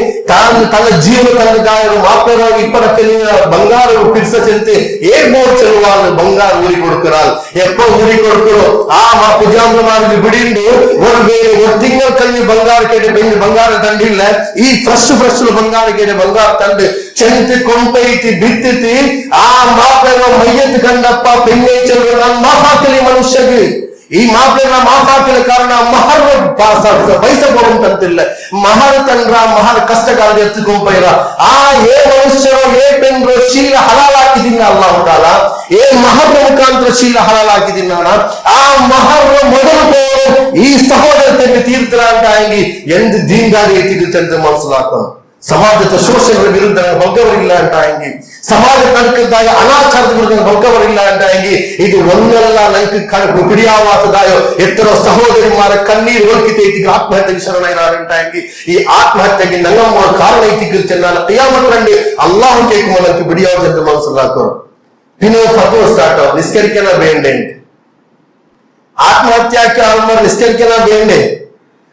ತನ್ನ ಜೀವನ ತಂದಾಯರು ಮಾಪೇರಾಗಿ ಇಪ್ಪತ್ತಕ್ಕೆಲ್ಲಿನ ಬಂಗಾರ ಪಿಡಿಸ ಚೆಂತೆ ಏರ್ಬೋರ್ಡ್ ಚೆಲುವಾಲ್ ಬಂಗಾರ ಊರಿ ಕೊಡುಕ್கிறாள் எப்போ ಊರಿ ಕೊಡುಕ್ರು ಆ ಮಾ ಪುಜಾಂದ್ರ ಮಾರ್ಗ ಬಿಡಿಂಡು ஒரு ತಿಂಗಳ ಕಲ್ಲಿ ಬಂಗಾರ ಕೇಟೆ ಬೆಂದು ಬಂಗಾರ ತಂಡಿಲ್ಲ ಈ ಫ್ರೆಶ್ ಬಂಗಾರ ಕೇಟೆ ಬಂಗಾರ ತಂಡು ಚೆಂತೆ ಕೊಂಪೈತಿ ಬಿತ್ತಿತಿ ಆ ಮಾಪೇರ ಮೈಯತ್ ಕಂಡಪ್ಪ ಪೆಣ್ಣೆ ಚೆಲುವ ನನ್ನ ಮಾಫಾಕಲಿ ಮನುಷ್ಯಗೆ ಈ ಮಾಪೇರ ಮಾಫಾಕಿನ ಕಾರಣ ಮಹರ್ ಪೈಸ ಕೊಡುವಂತಿಲ್ಲ ಮಹರ್ ತಂದ್ರ ಮಹರ್ ಕಷ್ಟಕಾಲ ಎತ್ತುಕೊಂಪೈರ ಆ ಏ ಮನುಷ್ಯರು ಏ ಪೆಂದ್ರು ಶೀಲ ಹಲಾಲ್ ಹಾಕಿದಿನ ಅಲ್ಲಾಹ್ ತಾಲ ಏ ಮಹರ್ ಮುಖಾಂತರ ಶೀಲ ಹಲಾಲ್ ಹಾಕಿದಿನ ಆ ಮಹರ್ ಮೊದಲು ಈ ಸಹೋದರತೆಗೆ ತೀರ್ತರ ಅಂತ ಆಗಿ ಎಂದು ದೀನ್ದಾರಿ ಎತ್ತಿದಂತ ಮನಸ್ಸಲಾಕ ಸಮಾಜದ ಶೋಷಣೆಗಳ ವಿರುದ್ಧ ಹೊಗ್ಗವರಿಲ್ಲ ಅಂತ ಆಗಿ ಸಮಾಜ ಕಣಕದಾಯ ಅನಾಚಾರದ ವಿರುದ್ಧ ಹೊಗ್ಗವರಿಲ್ಲ ಅಂತ ಆಗಿ ಇದು ಒಂದಲ್ಲ ನಂಗೆ ಪಿಡಿಯಾವಾತದಾಯೋ ಎತ್ತರೋ ಸಹೋದರಿಮಾರ ಕಣ್ಣೀರು ಒಲ್ಕಿತ ಐತಿಗೆ ಆತ್ಮಹತ್ಯೆಗೆ ಶರಣಾಗಿ ಆಗಿ ಈ ಆತ್ಮಹತ್ಯೆಗೆ ನಂಗಮ್ಮ ಕಾರಣ ಐತಿಗೆ ಚೆನ್ನ ಕಿಯಾಮತ್ ರಂಡಿ ಅಲ್ಲಾಹ್ ಕೇಕು ನನಗೆ ಬಿಡಿಯಾವ ಮನಸ್ಸಲಾಕೋರು പിന്നെ ഫത്വ സ്റ്റാർട്ട് ആവും നിസ്കരിക്കണ വേണ്ടേ ആത്മഹത്യക്ക് ആവുമ്പോൾ നിസ്കരിക്കണ വേണ്ടേ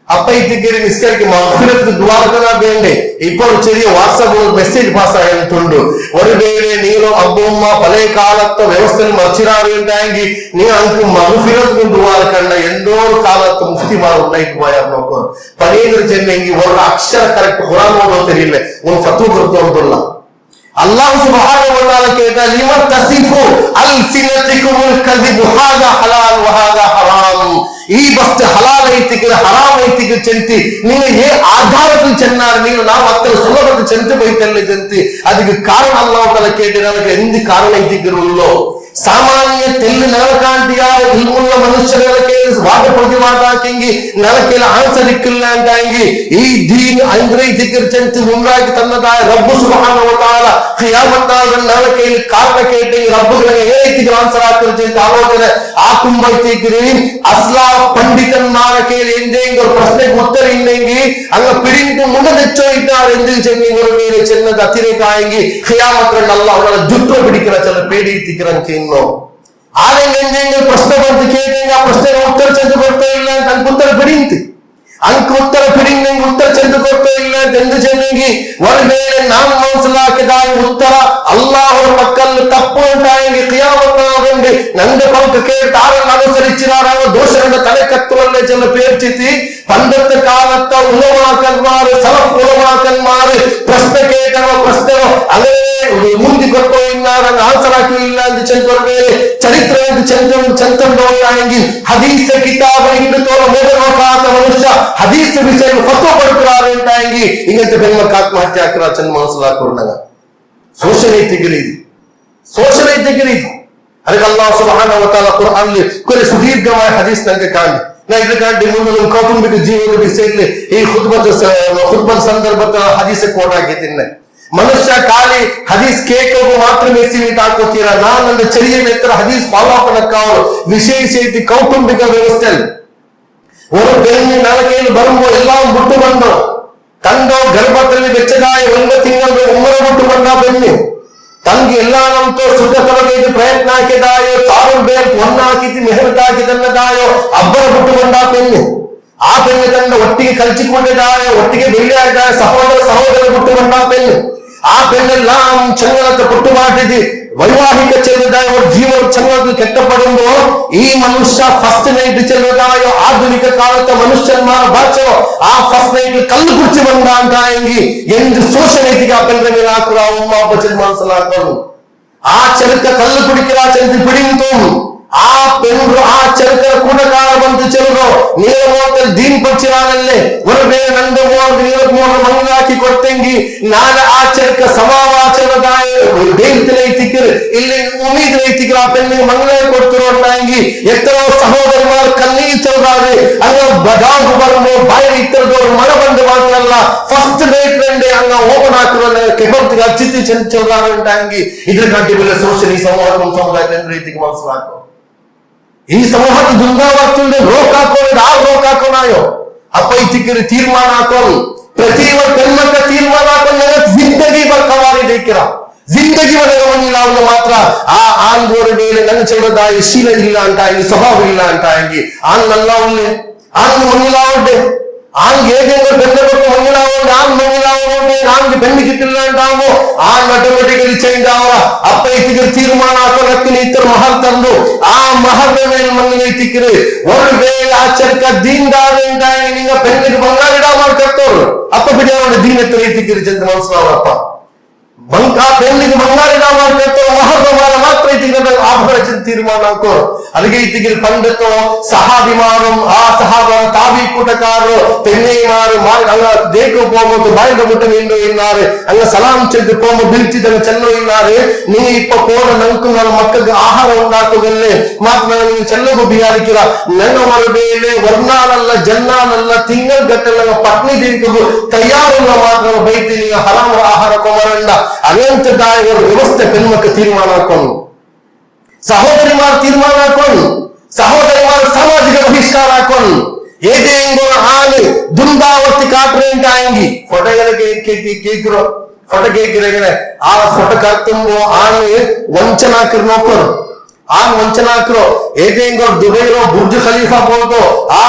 അപ്പൊ ഇതിക്ക് നിസ്കരിക്കും മഗ്ഫിറത്ത് ദുആക്കണ വേണ്ടേ ഇപ്പോൾ ചെറിയ വാട്സാപ്പ് മെസ്സേജ് പാസ് ആയിട്ടുണ്ട് ഒരു വേള നീലോ അബ്ബുമ്മ പഴയ കാലത്തെ വ്യവസ്ഥയിൽ മറിച്ചിടാറുണ്ടായെങ്കിൽ നീ അനക്ക് മഗ്ഫിറത്ത് ദുആക്കണ്ട എന്തോ കാലത്ത് മുഫ്തിമാർ ഉണ്ടായിട്ട് പോയാൽ നോക്കൂ പണിയെങ്കിൽ ചെന്നെങ്കിൽ ഒരു അക്ഷര കറക്റ്റ് ഖുർആൻ ഓതോ തെരിയില്ല ಒಂದು ಫತ್ವ ಬರ್ತೋದಿಲ್ಲ ಅಲ್ಲಾಹ್ ಸುಬ್ಹಾನಹು ವ ತಆಲಾ ಕೇಳ್ತಾ ಲಿಮ ತಸಿಫು ಅಲ್ಸಿನತಿಕುಲ್ ಕದಿಬು ಹಾದಾ ಹಲಾಲ್ ವ ಹಾದಾ ಹರಾಮ್ ಈ ಬಸ್ತು ಹಲಾಲ್ ಐತಿಗೆ ಹರಾಮ್ ಐತಿಗೆ ಚೆಂತಿ ನೀವು ಏ ಆಧಾರದಲ್ಲಿ ಚೆನ್ನಾರು ನೀವು ನಾವು ಅತ್ತ ಸುಲಭದ ಚೆಂತೆ ಬೈತಲ್ಲಿ ಚೆಂತಿ ಅದಕ್ಕೆ ಕಾರಣ ಅಲ್ಲಾಹ್ ತಆಲಾ ಕೇಳಿ ನನಗೆ ಎಂದಿ ಕಾರಣ ಐತಿಗಿರುಲ್ಲೋ ಸಾಮಾನ್ಯ ತೆಲ್ಲು ನರಕಾಂತಿಯ ಇಲ್ಮುಲ್ಲ ಮನುಷ್ಯರಿಗೆ ವಾದ ಪ್ರತಿವಾದಕ್ಕೆಂಗಿ ನರಕೆಲ್ಲ ಆನ್ಸರ್ ಇಕ್ಕಿಲ್ಲ ಅಂತಾಗಿ ಈ ದೀನ್ ಅಂದ್ರೆ ಜಿಕ್ರ್ ಚೆಂತಿ ಮುಂದಾಗಿ ತನ್ನದಾಯ ರಬ್ಬು ಸುಬ್ಹಾನಹು ವ ತಆಲಾ ಕಿಯಾಮತ್ ನಾಳ ನರಕೆಯಲ್ಲಿ ಕಾರಣ ಕೇಳಿ ರಬ್ಬುಗಳಿಗೆ ಏನೈತಿಗೆ ಆನ್ಸರ್ ಆಗ್ತಿರುತ್ತೆ ಅಂತ ಆಲೋಚನೆ ಆ ಕುಂಬೈತಿಗ್ರಿ ಅಸ್ಲಾ ಪಂಡಿತನ್ಮಾರ ಕೇಳಿ ಎಂದೇಂಗ ஒரு ಪ್ರಶ್ನೆಗೆ ಉತ್ತರ ಇಲ್ಲೆಂಗಿ ಅಂಗ ಪಿಡಿಂಟು ಮುಂದೆ ಹೆಚ್ಚೋ ಇದ್ದಾರೆ ಎಂದು ಚೆನ್ನಿ ஒரு ಮೇಲೆ ಚೆನ್ನದ ಅತಿರೇಕ ಆಗಿ ಕಿಯಾಮತ್ ಅಲ್ಲಾಹ್ ಅವರ ಜುಟ್ಟು ಬಿಡಿಕರ ಚಲ ಪೇಡಿ ತಿಕ್ಕರಂತೆ ಆನೆಂಗೆ ಪ್ರಶ್ನೆ ಬಂದು ಕೇಳಿ ಆ ಪ್ರಶ್ನೆಗೆ ಉತ್ತರ ಚೆಂದ ಕೊಡ್ತಾ ಇಲ್ಲ ಅಂತ ಅಂಕ ಉತ್ತರ ಬಿಡಿಂತು ಅಂಕ ಉತ್ತರ ಬಿಡಿಂಗ್ ಉತ್ತರ ಚೆಂದ ಕೊಡ್ತಾ ಇಲ್ಲ ಅಂತ ಎಂದು ಚೆನ್ನಿಗೆ ಒಂದು ವೇಳೆ ನಾವು ಮನಸ್ಸಲಾಕಿದ ಉತ್ತರ ಅಲ್ಲಾಹ್ ಮಕ್ಕಳು ತಪ್ಪು ಉಂಟಾಗಿ ಕಿಯಾಮತ್ ನಾಳಂದು ನಂಗೆ ಪಂಕ ಕೇಳಿ ಆರನ್ನು ಅನುಸರಿಸಿರಾರ ದೋಷಗಳ ತಲೆ ಕತ್ತುವಲ್ಲೇ ಚೆಲ್ಲ ಪೇರ್ಚಿತಿ പണ്ടത്തെ കാലത്തെ ഉലമാക്കന്മാര് സലഫ് ഉലമാക്കന്മാര് പ്രശ്ന കേട്ടവോ പ്രശ്നമോ അങ്ങനെ മുന്തിക്കൊണ്ടോ ഇന്നാറ് ആൻസറാക്കിയില്ല എന്ന് ചെന്നേ ചരിത്ര ചെന്തോയെങ്കിൽ ഹദീസ് കിതാബ് ഇന്നത്തോളം നോക്കാത്ത മനുഷ്യ ഹദീസ് വിഷയം ഫത്വ കൊടുക്കാറുണ്ടായെങ്കിൽ ഇങ്ങനത്തെ പെൺമക്ക് ആത്മഹത്യ ആക്കിയ മനസ്സിലാക്കുന്നുണ്ടാകും സോഷ്യലൈറ്റിക് രീതി ಅದಕ್ಕೆ ಅಲ್ಲಾಹ್ ಸುಬ್ಹಾನಹು ವ ತಆಲಾ ಕುರ್ಆನ್ ಅಲ್ಲಿ ಕೊನೆ ಸುದೀರ್ಘമായ ಹದೀಸ್ ನಂಗೆ ಕಾಣಿ ನಾ ಇದಕ್ಕಾಗಿ ಮುಂದೆ ಕೌಟುಂಬಿಕ ಜೀವನದ ವಿಷಯದಲ್ಲಿ ಈ ಖುತ್ಬದ ಸಂದರ್ಭದ ಹದೀಸ್ ಕೋಟ್ ಹಾಕಿದ್ದೀನಿ मनुष्य खाली हदीस केको मात्र सीमित आकोतीर नान चरिय हदीस फॉलो विशेष कौटुंबिक व्यवस्थे और बेन्नी नालकेल बरुंबो एल्लाम बुट्टु बंदो तंदो गर्भदल्लि वेच्चदाय 1 ತಿಂಗಳು ಉಮ್ಮರ बुट्टु बंद बेन्नी तंगे एल्लानंतो सुखकरगे प्रयत्न हाकिदायो तारुल बेल वन्न हाकिति मेहनत हाकिदन्नदायो अब्बर बुट्टु बंद बेन्नी आ बेन्नी तन्न ಒಟ್ಟಿಗೆ ಕಲ್ಚಿಕೊಂಡಿದಾಯ ಒಟ್ಟಿಗೆ ಬೆಳೆಯಾದ ಸಹೋದರ बुट्टु बंद बेन्नी ಆ ಬೆನ್ನೆல்லாம் ಚಂಗಲದ ಪುಟ್ಟು ಮಾಡಿದಿ ವೈವಾಹಿಕ ಚೆಲ್ಲದಾಯ ಜೀವನ ಚಂಗದ ಕೆಟ್ಟಪಡುವುದು ಈ ಮನುಷ್ಯ ಫಸ್ಟ್ ನೈಟ್ ಚೆಲ್ಲದಾಯ ಆಧುನಿಕ ಕಾಲದ ಮನುಷ್ಯನ್ಮಾರ ಬಾಚೋ ಆ ಫಸ್ಟ್ ನೈಟ್ ಕಲ್ಲು ಕುರ್ಚಿ ಬಂದ ಅಂತ ಹೆಂಗಿ ಎಂದು ಸೋಷನೈತಿಗೆ ಆ ಬೆನ್ನ ಮೇಲೆ ಹಾಕುವ ಅಮ್ಮ ಬಚಲ್ ಮನಸ್ಸಲಾಕರು ಆ ಚರಕ ಕಲ್ಲು ಕುಡಿಕಿರ ಚಂದಿ ಬಿಡಿಂತು ಆ ಪೆಂಡ್ರು ಆ ಚರಕರ ಕೂಡಕಾರ ಬಂದು ಚೆಲ್ಲರು ನೀರು ಹೋಗ್ತಲ್ಲಿ ದೀನ್ ಪಚ್ಚಿರಾನಲ್ಲೇ ಹೊರಬೇ ನಂದು ನೀರು ಮಂಗ ಹಾಕಿ ಕೊಟ್ಟಂಗಿ ನಾಳೆ ಆ ಚರಕ ಸಮಾವಾಚನದಾಯ ದೇವತಲೈತಿಕರು ಇಲ್ಲಿ ಉಮೀದ್ ರೈತಿಕರು ಆ ಪೆಣ್ಣಿಗೆ ಮಂಗಳ ಕೊಡ್ತಿರೋ ಅಂಗಿ ಎತ್ತರೋ ಸಹೋದರಮಾರು ಕಣ್ಣೀರು ಚೆಲ್ಲಾರೆ ಹಂಗ ಬದಾಗು ಬರಲು ಬಾಯಿ ಇತ್ತರದವ್ರು ಮನ ಬಂದು ಮಾತ್ರಲ್ಲ ಫಸ್ಟ್ ನೈಟ್ ರಂಡೆ ಹಂಗ ಓಪನ್ ಹಾಕಿರೋ ಕೆಬರ್ತಿಗೆ ಅಚ್ಚಿತಿ ಚೆಲ್ಲಾರ ಅಂಗಿ ಇದ್ರ ಗಂಟೆ ಬೆಲೆ ಸೋಷಲ್ ಈ ಸಮುದಾಯದ ರೀತಿಗೆ ಮನಸ್ಸು ಹಾಕೋ ಈ ಸಮೂಹದ ದುಂದಾವರ್ತುಂಡೆ ರೋಕ್ ಹಾಕೊಂಡು ಆ ರೋಕ್ ಹಾಕೋನಾಯೋ ಅಪೈತಿಕರು ತೀರ್ಮಾನ ಹಾಕೊಂಡು ಪ್ರತಿ ಕಲ್ಮಕ್ಕ ತೀರ್ಮಾನ ಹಾಕೊಂಡು ಜಿಂದಗಿ ಬರ್ಕವಾರಿ ದೇಕಿರ ಜಿಂದಗಿ ಬದಲವನ್ನಿಲ್ಲ ಅವನು ಮಾತ್ರ ಆ ಆನ್ಗೋರ ಮೇಲೆ ನನ್ನ ಚೆಲ್ಲದಾಯ ಶೀಲ ಇಲ್ಲ ಅಂತ ಇಲ್ಲಿ ಸ್ವಭಾವ ಇಲ್ಲ ಅಂತ ಹಂಗಿ ಆನ್ನಲ್ಲ ಅವನ್ನೇ ಆನ್ ಮಣ್ಣಿಲ್ಲ ಅವಡ್ಡೆ ಆನ್ ಹೇಗೆ ಬೆನ್ನ ಕೊಟ್ಟು ಮಣ್ಣಿಲ್ಲ ಅವಡ್ಡೆ ಆನ್ ಮಣ್ಣಿಲ್ಲ ಅವಡ್ಡೆ ಆನ್ಗೆ ಬೆನ್ನು ಕಿಟ್ಟಿಲ್ಲ ಅಂಟಾವು ಆನ್ ಆಟೋಮೆಟಿಕಲಿ ಚೇಂಜ್ ಅವರ ಅಪ್ಪೈತಿಕರು ತೀರ್ಮಾನ ಹಾಕೋದಕ್ಕೆ ಇತರ ಮಹಲ್ ತಂದು ಆ ಮಹಲ್ ಮೇಲೆ ಮಣ್ಣಿನ ತಿಕ್ಕಿರಿ ಒಂದು ಬೇಗ ಆಚರಿಕ ದೀನ್ದಾರ ನಿಂಗ ಬೆನ್ನಿಗೆ ಬಂಗಾರಿಡ ಮಾಡ್ಕರ್ತವ್ರು ಅಪ್ಪ ಬಿಡಿಯೋಣ ದೀನ ಎತ್ತರ ತಿಕ್ಕಿರಿ ಚಂದ ಮನಸ್ಸವರಪ್ಪ ಬಂಕ ಬೆನ್ನಿಗೆ ಬಂಗಾರಿಡ ಮಾಡ್ಕರ್ತವ್ರು ಮಹರ್ವ ಮಾಲ ಮಾತ್ರ ಇತಿಗಿರ ಆಭರ ತೀರ್ಮಾನ ಹಾಕೋರು ಅದಕ್ಕೆ ಇತಿಗಿರಿ ಪಂಡಿತೋ ಸಹಾಬಿಮಾರು ಆ ಸಹಾಬರ ತಾಬಿ ಕೂಟಕಾರರು ತೆನ್ನೆಮಾರು ಅಂಗ ದೇಕು போகும்போது ಬಾಯಿಗೆ ಮುಟ್ಟ ನಿಂಡು ಇನ್ನಾರು ಅಂಗ ಸಲಾಂ ಚೆದ್ದು போகும்போது ಬಿಲ್ಚಿದಂಗ ಚೆಲ್ಲೋ ಇನ್ನಾರು ನೀ ಇಪ್ಪ ಪೋನ ನಂಕು ನನ್ನ ಮಕ್ಕಳಿಗೆ ಆಹಾರ ಉಂಟಾಕುದಲ್ಲೇ ಮಾತ್ರ ನನಗೆ ಚೆಲ್ಲಗು ಬಿಯಾರಿಕಿರ ನನ್ನ ಮರಬೇಲೆ ವರ್ಣಾನಲ್ಲ ಜನ್ನಾನಲ್ಲ ತಿಂಗಳು ಗಟ್ಟಲ್ಲ ಪತ್ನಿ ದಿನಕ್ಕೂ ತಯಾರಿಲ್ಲ ಮಾತ್ರ ಬೈತೀನಿ ಹರಾಮ ಆಹಾರ ಕೊಮರಂಡ ಅನಂತದಾಯ ವ್ಯವಸ್ಥೆ ಪೆನ್ಮಕ್ಕ ತೀರ್ಮಾನ ಹಾಕೊಂಡು ಸಹೋದರಿಮಾರು ತೀರ್ಮಾನ ಹಾಕೊಂಡು ಸಹೋದರಿಮಾರು ಸಾಮಾಜಿಕ ಬಹಿಷ್ಕಾರ ಹಾಕೊಂಡು ಏದೇಂಗೋ ಆನೆ ದುಂದಾವರ್ತಿ ಕಾಟ್ರೇಂಟ ಆಂಗಿ ಫೋಟೋಗಳಿಗೆ ಕೇಕಿರೋ ಫೋಟೋ ಕೇಕಿರ ಆ ಫೋಟೋ ಕರ್ತಂಬೋ ಆನೆ ವಂಚನಾಕರು ನೋಕರು ಆನ್ ವಂಚನಾಕರು ಏದೇಂಗೋ ದುಬೈರೋ ಬುರ್ಜ್ ಖಲೀಫಾ ಬೋಲ್ದು ಆ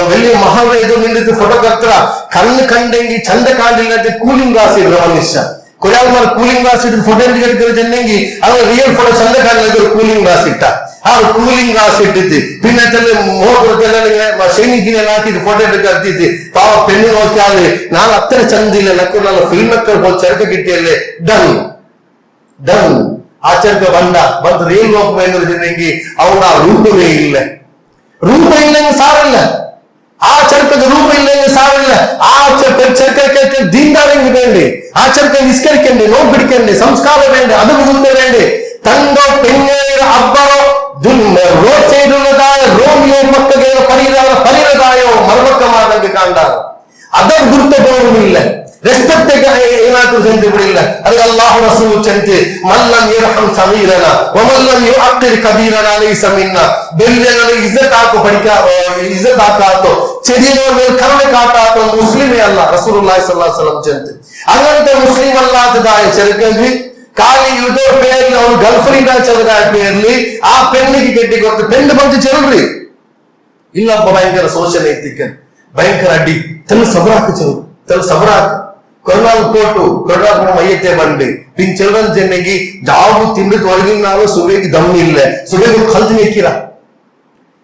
ವೆಲ್ಲಿ ಮಹಲ್ ಇದು ನಿಂದಿದ್ದು ಫೋಟೋ ಕರ್ತರ ಕಣ್ಣು ಕಂಡಂಗಿ ಚಂದ ಕಾಣಿಲ್ಲದೆ ಕೂಲಿಂಗ್ ಆಸಿದ್ರು ಮನುಷ್ಯ ಕೊರಿಯಾಲ್ ಮಾರ ಕೂಲಿಂಗ್ ಗ್ಲಾಸ್ ಇಟ್ಟು ಫೋಟೋ ಜನ್ನೆಂಗಿ ಅವ್ರ ರಿಯಲ್ ಫೋಟೋ ಚಂದ ಕಾಣಲಿದ್ದು ಕೂಲಿಂಗ್ ಗ್ಲಾಸ್ ಇಟ್ಟ ಆ ಕೂಲಿಂಗ್ ಗ್ಲಾಸ್ ಇಟ್ಟಿದ್ದಿ ಪಿನ್ನತ್ತಲ್ಲಿ ಮೋಟರ್ ಸೈನಿಕಿನೆಲ್ಲ ಹಾಕಿದ್ದು ಫೋಟೋ ಕರ್ತಿದ್ದಿ ಪಾವ ಪೆನ್ನು ನೋಡ್ತಿ ಆದ್ರೆ ನಾನು ಹತ್ತಿರ ಚಂದಿಲ್ಲ ನಕ್ಕು ನನ್ನ ಫಿಲ್ಮ್ ನಕ್ಕರ್ ಹೋಗಿ ಚರಕ ಗಿಟ್ಟಿಯಲ್ಲಿ ಡನ್ ಡನ್ ಆ ಚರಕ ಬಂದು ರೇಲ್ ಹೋಗ್ಬೇಕು ಜನ್ನೆಂಗಿ ಅವನ ರೂಪವೇ ಇಲ್ಲ ರೂಪ ಇಲ್ಲಂಗೆ ಸಾರಿಲ್ಲ ಆ ಚರಕದ ರೂಪ ಇಲ್ಲಂಗೆ ಸಾರಿಲ್ಲ ಆ ಚರಕಕ್ಕೆ ದೀನ್ದಾರಂಗಿ ಬೇಂಡಿ ಆ ಚರಕ ನಿಸ್ಕರಿಕಂಡಿ ನೋವು ಬಿಡ್ಕಂಡಿ ಸಂಸ್ಕಾರ ಬೇಂಡಿ ಅದು ಮುಂದೆ ಬೇಂಡಿ ತಂಗೋ ಪೆಣ್ಣೇರ ಅಬ್ಬರೋ ರೋಡ್ ಸೈಡ್ ಉಳ್ಳದಾಯ ರೋಮಿಯೋ ಮಕ್ಕಗೆ ಪರಿರದಾಯೋ ಮರ್ಮಕ್ಕ ಮಾದಂಗೆ ಕಾಂಡಾರ ಅದರ ಗುರುತ ಗೌರವ ಇಲ್ಲ ರೆಸ್ಪೆಕ್ಟ್ ಏನಾದ್ರೂ ಜಂತಿ ಬಿಡಿಲ್ಲ ಅದಕ್ಕೆ ಅಲ್ಲಾಹು ರಸೂಲ್ ಚಂತೆ ಮಲ್ಲಂ ಯರ್ಹಮ್ ಸಮೀರನ ವಮಲ್ಲಂ ಯುಅಕ್ಕಿರ್ ಕಬೀರನ ಲೈಸ ಮಿನ್ನ ಬೆಲ್ಲನ ಇಜ್ಜತ್ ಹಾಕು ಇಜ್ಜತ್ ಹಾಕಾತೋ ಚೆಡಿನೋ ಮೇಲೆ ಕರುಣೆ ಕಾಟಾತೋ ಮುಸ್ಲಿಮೇ ಅಲ್ಲ ರಸೂಲುಲ್ಲಾಹಿ ಸಲ್ಲಲ್ಲಾಹು ಅಲೈಹಿ ವಸಲ್ಲಂ ಚಂತೆ അങ്ങനത്തെ മുസ്ലിം അല്ലാത്തതായ ചെറുക്കന് കാലി യുദ്ധ പേരിൽ അവൻ ഗൾഫ്രീൻ ചെറുതായ പേരിൽ ആ പെണ്ണിക്ക് കെട്ടിക്കൊടുത്ത് പെണ്ണ് പറിച്ച് ചെറുറി ഇല്ലപ്പ ഭയങ്കര സോഷ്യൽ എത്തിക്കൻ ഭയങ്കര അടി തെല് സബറാക്ക് ചെറു തെല് സബറാക്ക് ಕೊರೋನಾ ಕೋಟು ಕೊರೋನಾ ಮೈಯತ್ತೆ ಬಂಡಿ ಪಿನ್ ಚಿಲ್ಡ್ರನ್ ಜನರಿಗೆ ಜಾಬು ತಿಂದು ತೊಳಗಿನಾಲು ಸುಬೇಗಿ ದಮ್ ಇಲ್ಲ ಸುಬೇಗಿ ಕಲ್ತು ನಿಕ್ಕಿರ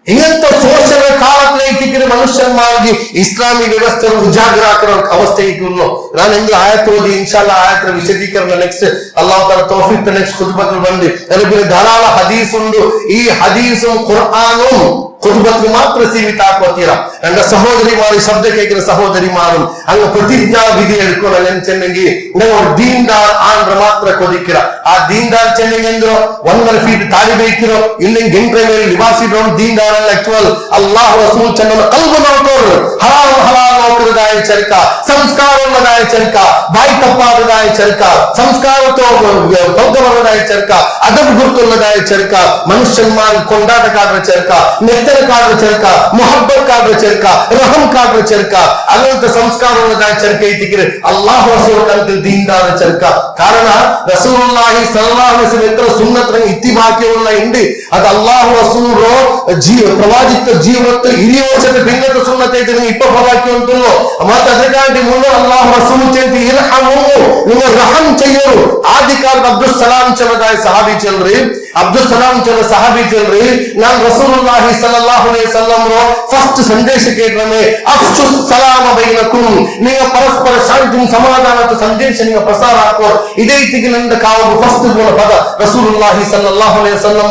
ಇಂಥ ಸೋಷಲ್ ಕಾಲಕ್ಕೆ ಮನುಷ್ಯನ್ಮಾಗಿ ಇಸ್ಲಾಮಿ ವ್ಯವಸ್ಥೆ ಉಜಾಗರ ಹಾಕಿರೋ ಅವಸ್ಥೆ ಇನ್ನು ನಾನು ಹೆಂಗ್ ಆಯತ್ ಓದಿ ಇನ್ಶಾಲ್ಲಾ ಆಯತ್ರ ವಿಶದೀಕರಣ ನೆಕ್ಸ್ಟ್ ಅಲ್ಲಾಹ್ ತಾಲ ತೌಫೀಕ್ ನೆಕ್ಸ್ಟ್ ಖುತ್ಬಗಳು ಬಂದು ಅದಕ್ಕೆ ಧಾರಾಳ ಹದೀಸ್ ಉಂಡು ಈ ಹದೀಸು ಕುರ್ಆನು ಖುತ್ಬತ್ಗೆ ಮಾತ್ರ ಸೀಮಿತ ಹಾಕೋತೀರ. ನನ್ನ ಸಹೋದರಿ ಮಾರಿ ಶಬ್ದ ಕೇಳಿದ ಸಹೋದರಿ ಮಾರು ಹಂಗ ಪ್ರತಿಜ್ಞಾ ವಿಧಿ ಹೇಳ್ಕೊಂಡು ಚೆನ್ನಂಗಿ ನಾವು ದೀನ್ದಾರ್ ಆಂಧ್ರ ಮಾತ್ರ ಕೊದಿಕ್ಕಿರ. ಆ ದೀನ್ದಾರ್ ಚೆನ್ನಂಗಿ ಅಂದ್ರು 100 ಫೀಟ್ ತಾಳಿ ಬೇಕಿರೋ ಇಲ್ಲಿ ಗೆಂಟ್ರೆ ಮೇಲೆ ನಿವಾಸಿದ್ರು ದೀನ್ದಾರ್ ಆಕ್ಚುअल ಅಲ್ಲಾಹ್ ರಸೂಲ್ ಚೆನ್ನ ಕಲ್ಬು ನೋಡ್ತೋರು ಹರಾಮ್ ಹಲಾಲ್ ನೋಕರದಾಯ ಚರ್ಕ ಸಂಸ್ಕಾರದಾಯ ಚರ್ಕ ಬಾಯಿ ತಪ್ಪಾದದಾಯ ಚರ್ಕ ಸಂಸ್ಕಾರతో ಬೌದ್ಧವರದಾಯ ಚರ್ಕ ಅದಬ್ ಗುರ್ತುಲ್ಲದಾಯ ಚರ್ಕ ಮನುಷ್ಯನ್ಮಾರ್ ಕೊಂಡಾಟ ಕಾಡ್ರ ಚರ್ಕ ನೆತ್ತನ ಕಾಡ್ರ ಚರ್ಕ ಮೊಹಬ್ಬತ್ ಕಾಡ್ರ ಚರ್ಕ ರಹಮ್ ಕಾಡ್ರ ಚರ್ಕ ಅನಂತ ಸಂಸ್ಕಾರದಾಯ ಚರ್ಕ ಐತಿಗಿರೆ ಅಲ್ಲಾಹ್ ರಸೂಲ್ ಕಂತ ದೀನ್ದಾರ ಚರ್ಕ. ಕಾರಣ ರಸೂಲುಲ್ಲಾಹಿ ಸಲ್ಲಲ್ಲಾಹು ಅಲೈಹಿ ವಸಲ್ಲಂ ಸುನ್ನತ್ ರಂಗ್ ಇತ್ತಿಬಾಕಿಯುಲ್ಲ ಇಂಡಿ ಅದು ಅಲ್ಲಾಹ್ ರಸೂಲು ಪ್ರವಾದಿತ ಜೀವನತ್ತು ಹಿರಿಯ ವರ್ಷದ ಭಿನ್ನತ ಸುನ್ನತ ಐತಿ ಇಪ್ಪ ಫಲಾಕಿ ಅಂತೂ ಮತ್ತೆ ಅದಕ್ಕಾಗಿ ಮುನ್ನ ಅಲ್ಲಾಹ್ ರಸೂಲ್ ಚೇತಿ ಇರ್ಹಮು ನಿಮ್ಮ ರಹಮ್ ಚೆಯ್ಯರು. ಆದಿ ಕಾಲದ ಅಬ್ದುಲ್ ಸಲಾಂ ಚಲದಾಯ ಸಹಾಬಿ ಚಲ್ರಿ ಅಬ್ದುಲ್ ಸಲಾಂ ಚಲ ಸಹಾಬಿ ಚಲ್ರಿ ನಾನು ರಸೂಲುಲ್ಲಾಹಿ ಸಲ್ಲಲ್ಲಾಹು ಅಲೈಹಿ ವಸಲ್ಲಂ ಫಸ್ಟ್ ಸಂದೇಶ ಕೇಳ್ರಮೆ ಅಫ್ಶು ಸಲಾಮ ಬೈನಕುಂ ನೀವು ಪರಸ್ಪರ ಶಾಂತಿ ಸಮಾಧಾನದ ಸಂದೇಶ ನೀವು ಪ್ರಸಾರ ಹಾಕೋ ಇದೇ ರೀತಿಗೆ ನನ್ನ ಕಾವು ಫಸ್ಟ್ ಪದ ರಸೂಲುಲ್ಲಾಹಿ ಸಲ್ಲಲ್ಲಾಹು ಅಲೈಹಿ ವಸಲ್ಲಂ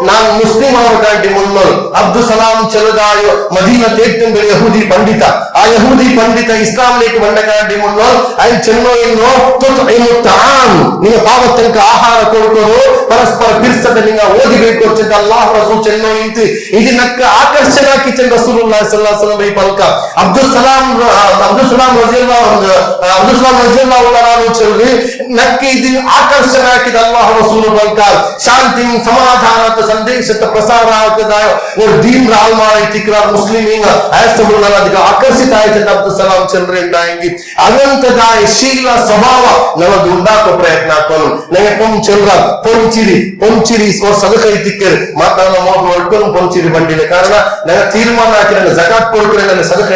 ನಾನು ಮುಸ್ಲಿಂ ಅವರ ಕಾಂಟಿ ಮುನ್ನ ಅಬ್ದುಲ್ ಸಲಾಂ ಚಲದಾಯ ಮದೀನಾ ತೇಕ್ತಂಗಳ ಯಹೂದಿ ಪಂಡಿತ ಆ ಯಹೂದಿ ಪಂಡಿತ ಇಸ್ಲಾಂ ಲೇಖ ಬಂಡ ಕಾಂಟಿ ಮುನ್ನ ಐ ಚೆನ್ನೋ ಇನ್ನು ತುತ್ಇಮು ತಾಮ್ ನೀವು ಪಾವತನಕ ಆಹಾರ ಕೊಡ್ಕೋರು ಪರಸ್ಪರ ಪಿರ್ಸದ ನೀವು ಓದಿಬೇಕು ಅಂತ ಅಲ್ಲಾಹ್ ರಸೂಲ್ ಚೆನ್ನೋ ಇಂತಿ ಇದನ್ನಕ್ಕ ಆಕರ್ಷಣಾ ಕಿಚನ್ ರಸೂಲುಲ್ಲಾಹಿ ಸಲ್ಲಲ್ಲಾಹು ಅಲೈಹಿ ವಸಲ್ಲಂ ಈ ಪಲ್ಕ ಅಬ್ದುಲ್ ಸಲಾಂ ರಜಿಯಲ್ಲಾಹು ತಾಲಾ ಚಲ್ರಿ ನಕ್ಕೆ ಇದು ಆಕರ್ಷಣೆ ಹಾಕಿದ ಅಲ್ಲಾಹ್ ರಸೂಲ್ ಪಲ್ಕ ಶಾಂತಿ ಸಮಾಧಾನದ ಸಂದೇಶದ ಪ್ರಸಾರ ಆಗ್ತದ और दीन राल मारे तिकरार मुस्लिमीन ऐसे बोलना दिखा आकर्षित आए थे अब्दुल सलाम चंद्र इंडाएंगे अनंत दाय शील स्वभाव नव दुंडा को प्रयत्न करो नहीं तुम चल रहा पंचिरी और सदका तिक्कर माताना मोह वर्तन पंचिरी बंडी कारण नहीं तीर्मान हाकि जकात कोड्रे सदका